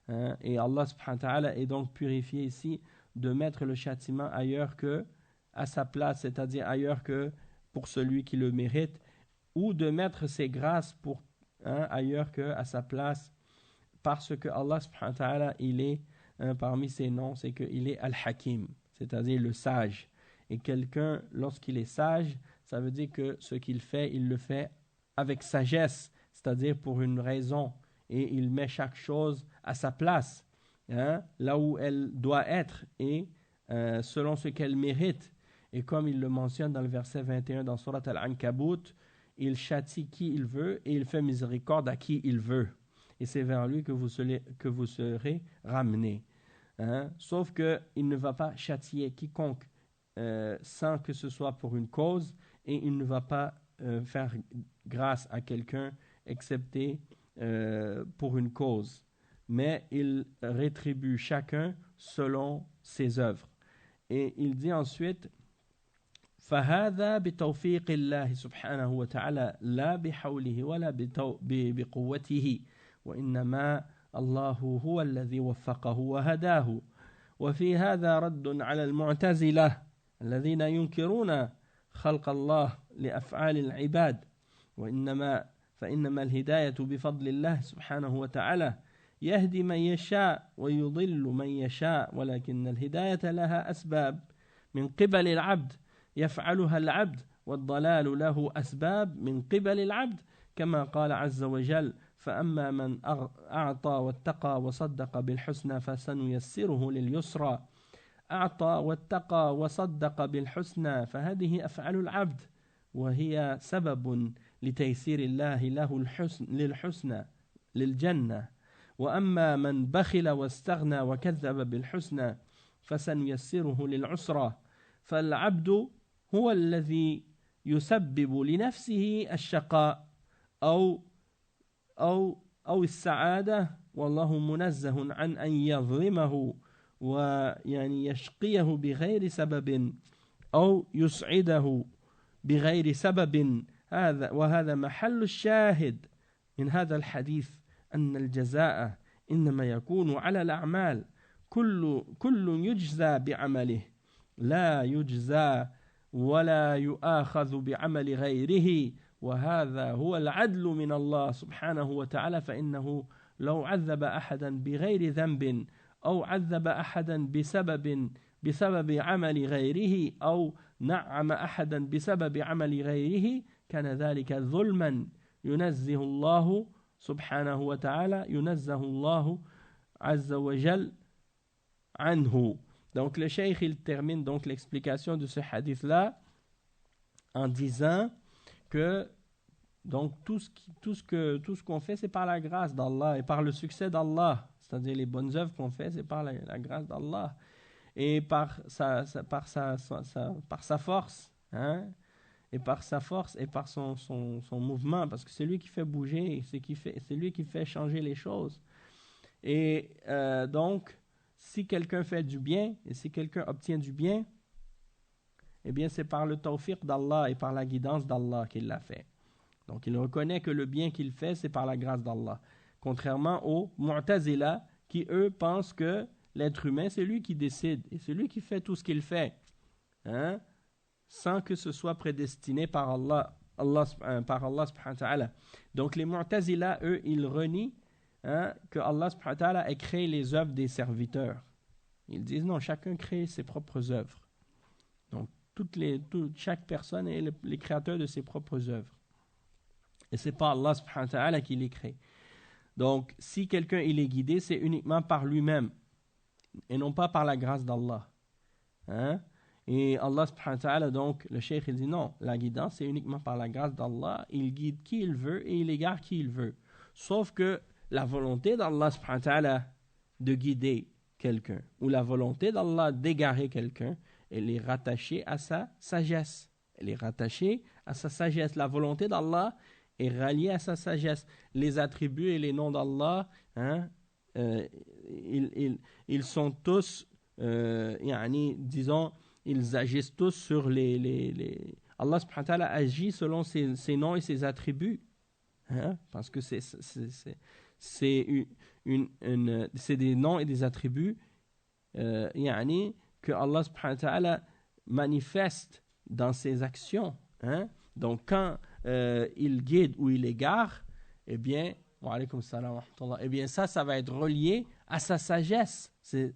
Hein? Et Allah subhanahu wa ta'ala est donc purifié ici de mettre le châtiment ailleurs que à sa place, c'est-à-dire ailleurs que pour celui qui le mérite, ou de mettre ses grâces ailleurs que à sa place, parce que Allah subhanahu wa ta'ala, il est parmi ses noms, c'est qu'il est Al-Hakim, c'est-à-dire le sage. Et quelqu'un, lorsqu'il est sage, ça veut dire que ce qu'il fait, il le fait avec sagesse, c'est-à-dire pour une raison, et il met chaque chose à sa place, là où elle doit être, et selon ce qu'elle mérite. Et comme il le mentionne dans le verset 21 dans Surat Al-Ankabut, il châtie qui il veut et il fait miséricorde à qui il veut. Et c'est vers lui que vous serez ramenés. Sauf qu'il ne va pas châtier quiconque sans que ce soit pour une cause, et il ne va pas faire grâce à quelqu'un excepté pour une cause. Mais il rétribue chacun selon ses œuvres. Et il dit ensuite فهذا بتوفيق الله سبحانه وتعالى لا بحوله ولا بقوته وإنما الله هو الذي وفقه وهداه وفي هذا رد على المعتزلة الذين ينكرون خلق الله لأفعال العباد فإنما الهداية بفضل الله سبحانه وتعالى يهدي من يشاء ويضل من يشاء ولكن الهداية لها أسباب من قبل العبد يفعلها العبد والضلال له أسباب من قبل العبد كما قال عز وجل فأما من أعطى واتقى وصدق بالحسنى فسنيسره لليسرى أعطى واتقى وصدق بالحسنى فهذه أفعال العبد وهي سبب لتيسير الله له للحسنى للجنة وأما من بخل واستغنى وكذب بالحسنى فسنيسره للعسرى فالعبد هو الذي يسبب لنفسه الشقاء أو السعادة والله منزه عن أن يظلمه ويعني يشقيه بغير سبب أو يسعده بغير سبب وهذا محل الشاهد من هذا الحديث أن الجزاء إنما يكون على الأعمال كل يجزى بعمله لا يجزى ولا يؤاخذ بعمل غيره وهذا هو العدل من الله سبحانه وتعالى فإنه لو عذب أحدا بغير ذنب أو عذب أحدا بسبب عمل غيره أو نعم أحدا بسبب عمل غيره كان ذلك ظلما ينزه الله سبحانه وتعالى ينزه الله عز وجل عنه. Donc le cheikh il termine donc l'explication de ce hadith là en disant que donc tout ce qu'on fait c'est par la grâce d'Allah et par le succès d'Allah, c'est-à-dire les bonnes œuvres qu'on fait c'est par la grâce d'Allah et par sa force hein, et par sa force et par son mouvement parce que c'est lui qui fait bouger, c'est lui qui fait changer les choses et donc si quelqu'un fait du bien et si quelqu'un obtient du bien, eh bien c'est par le tawfiq d'Allah et par la guidance d'Allah qu'il l'a fait. Donc il reconnaît que le bien qu'il fait c'est par la grâce d'Allah. Contrairement aux Mu'tazila qui eux pensent que l'être humain c'est lui qui décide et c'est lui qui fait tout ce qu'il fait, hein, sans que ce soit prédestiné par Allah subhanahu wa ta'ala. Donc les Mu'tazila eux ils renient hein, que Allah subhanahu wa ta'ala a créé les œuvres des serviteurs. Ils disent non, chacun crée ses propres œuvres. Donc chaque personne est le créateur de ses propres œuvres. Et c'est pas Allah subhanahu wa ta'ala qui les crée. Donc si quelqu'un il est guidé, c'est uniquement par lui-même et non pas par la grâce d'Allah. Hein? Et Allah subhanahu wa ta'ala, donc le cheikh il dit non, la guidance c'est uniquement par la grâce d'Allah. Il guide qui il veut et il égare qui il veut. Sauf que la volonté d'Allah subhanahu wa ta'ala de guider quelqu'un ou la volonté d'Allah d'égarer quelqu'un, elle est rattachée à sa sagesse. Elle est rattachée à sa sagesse. La volonté d'Allah est ralliée à sa sagesse. Les attributs et les noms d'Allah, hein, ils sont tous, disons, ils agissent tous sur les... Allah subhanahu wa ta'ala agit selon ses noms et ses attributs. Hein, parce que c'est des noms et des attributs que Allah subhanahu wa ta'ala manifeste dans ses actions. Hein? Donc quand il guide ou il égare, eh bien, ça va être relié à sa sagesse. C'est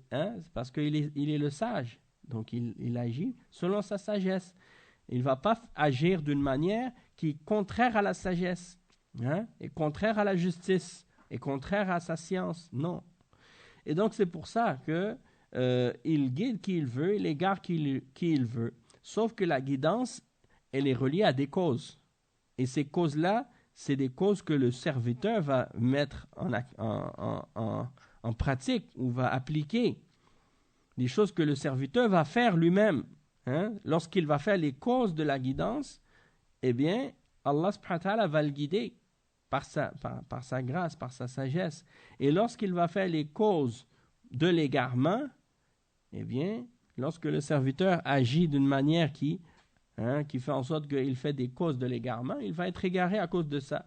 parce qu'il est le sage. Donc il agit selon sa sagesse. Il ne va pas agir d'une manière qui est contraire à la sagesse. Hein, est contraire à la justice, est contraire à sa science, non. Et donc c'est pour ça que il guide qui il veut, il égare qui il veut. Sauf que la guidance, elle est reliée à des causes. Et ces causes-là, c'est des causes que le serviteur va mettre en pratique ou va appliquer. Des choses que le serviteur va faire lui-même. Hein? Lorsqu'il va faire les causes de la guidance, eh bien, Allah subhanahu wa ta'ala va le guider par sa grâce, par sa sagesse. Et lorsqu'il va faire les causes de l'égarement, eh bien, lorsque le serviteur agit d'une manière qui fait en sorte qu'il fait des causes de l'égarement, il va être égaré à cause de ça.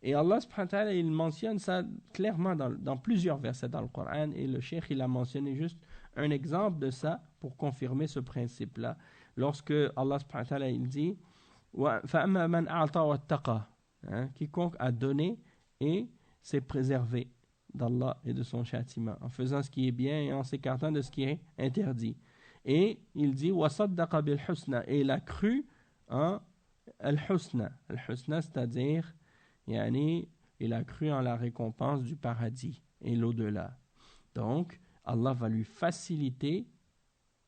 Et Allah subhanahu wa ta'ala, il mentionne ça clairement dans plusieurs versets dans le Coran, et le cheikh, il a mentionné juste un exemple de ça pour confirmer ce principe-là. Lorsque Allah subhanahu wa ta'ala, il dit فَأَمَّا مَنْ أَعْطَى وَاتَّقَى, quiconque a donné et s'est préservé d'Allah et de son châtiment, en faisant ce qui est bien et en s'écartant de ce qui est interdit. Et il dit وَصَدَّقَ بِالْحُسْنَى, et il a cru en al-husna. Al-husna, c'est-à-dire il a cru en la récompense du paradis et l'au-delà. Donc, Allah va lui faciliter,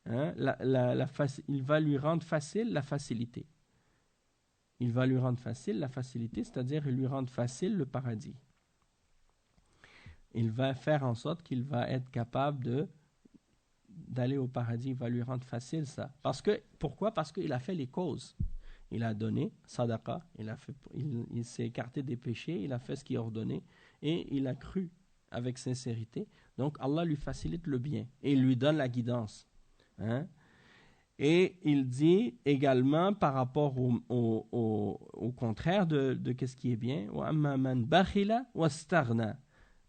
il va lui rendre facile la facilité. Il va lui rendre facile la facilité, c'est-à-dire il lui rendre facile le paradis. Il va faire en sorte qu'il va être capable d'aller au paradis. Il va lui rendre facile ça. Pourquoi? Parce qu'il a fait les causes. Il a donné sadaqa, il s'est écarté des péchés, il a fait ce qui est ordonné et il a cru avec sincérité. Donc Allah lui facilite le bien et il lui donne la guidance. Et il dit également par rapport au contraire de ce qui est bien, وَأَمَّا مَنْ بَخِلَ وَاسْتَغْنَى.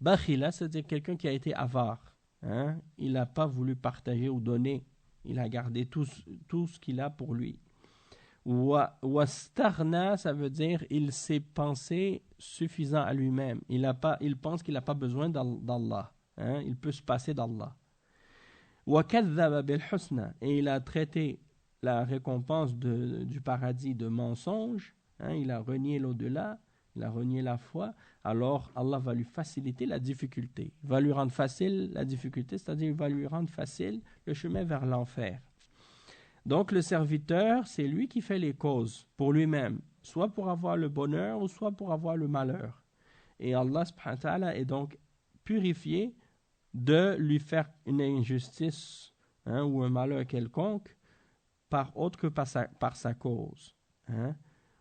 Bakhila, c'est-à-dire quelqu'un qui a été avare. Il n'a pas voulu partager ou donner. Il a gardé tout ce qu'il a pour lui. Wastarna, ça veut dire il s'est pensé suffisant à lui-même. Il pense qu'il n'a pas besoin d'Allah. Il peut se passer d'Allah. Wakadhaba bil husna, et il a traité la récompense du paradis de mensonge. Il a renié l'au-delà, il a renié la foi. Alors Allah va lui faciliter la difficulté. Il va lui rendre facile la difficulté, c'est-à-dire il va lui rendre facile le chemin vers l'enfer. Donc le serviteur, c'est lui qui fait les causes pour lui-même, soit pour avoir le bonheur ou soit pour avoir le malheur. Et Allah subhanahu wa ta'ala est donc purifié de lui faire une injustice ou un malheur quelconque autre que par sa cause.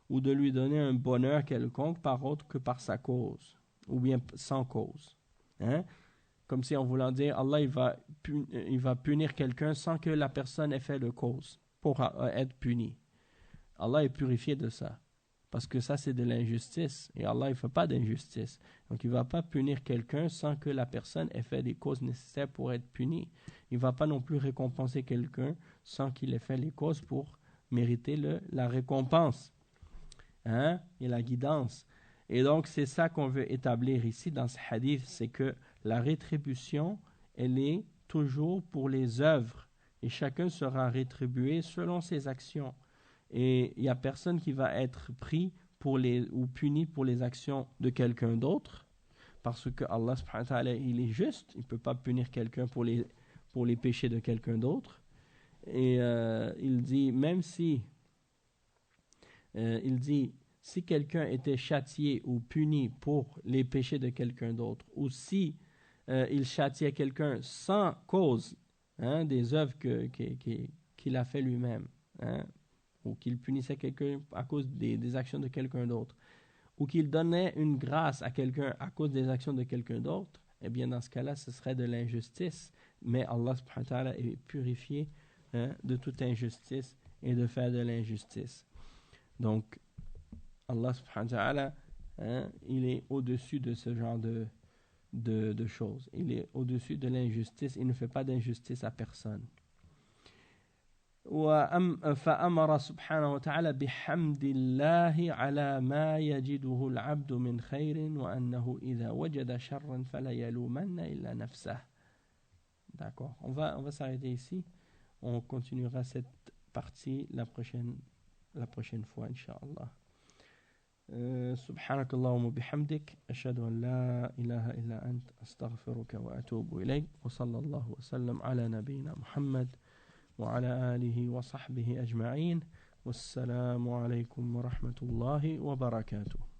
Ou de lui donner un bonheur quelconque par autre que par sa cause, ou bien sans cause. Comme si en voulant dire, Allah il va punir quelqu'un sans que la personne ait fait de cause pour être puni. Allah est purifié de ça. Parce que ça, c'est de l'injustice. Et Allah, il ne fait pas d'injustice. Donc, il ne va pas punir quelqu'un sans que la personne ait fait des causes nécessaires pour être puni. Il ne va pas non plus récompenser quelqu'un sans qu'il ait fait les causes pour mériter la récompense. Et la guidance. Et donc, c'est ça qu'on veut établir ici dans ce hadith, c'est que la rétribution, elle est toujours pour les œuvres. Et chacun sera rétribué selon ses actions. Et il n'y a personne qui va être pris ou puni pour les actions de quelqu'un d'autre, parce que Allah subhanahu wa ta'ala, il est juste, il ne peut pas punir quelqu'un pour les péchés de quelqu'un d'autre. Et il dit, même si si quelqu'un était châtié ou puni pour les péchés de quelqu'un d'autre, ou si il châtiait quelqu'un sans cause des œuvres qu'il a fait lui-même, ou qu'il punissait quelqu'un à cause des actions de quelqu'un d'autre, ou qu'il donnait une grâce à quelqu'un à cause des actions de quelqu'un d'autre, eh bien dans ce cas-là, ce serait de l'injustice. Mais Allah subhanahu wa ta'ala est purifié de toute injustice et de faire de l'injustice. Donc, Allah subhanahu wa ta'ala, il est au-dessus de ce genre de choses. Il est au-dessus de l'injustice. Il ne fait pas d'injustice à personne. فأمر سبحانه وتعالى بحمد الله على ما يجده العبد من خير وأنه إذا وجد شرا فلا يلومن إلا نفسه. D'accord. On va s'arrêter ici. On continuera cette partie la prochaine fois, Inch'Allah. سبحانك اللهم وبحمدك أشهد أن لا إله إلا أنت أستغفرك وأتوب إليك وصلى الله وسلم على نبينا محمد وعلى آله وصحبه أجمعين والسلام عليكم ورحمة الله وبركاته.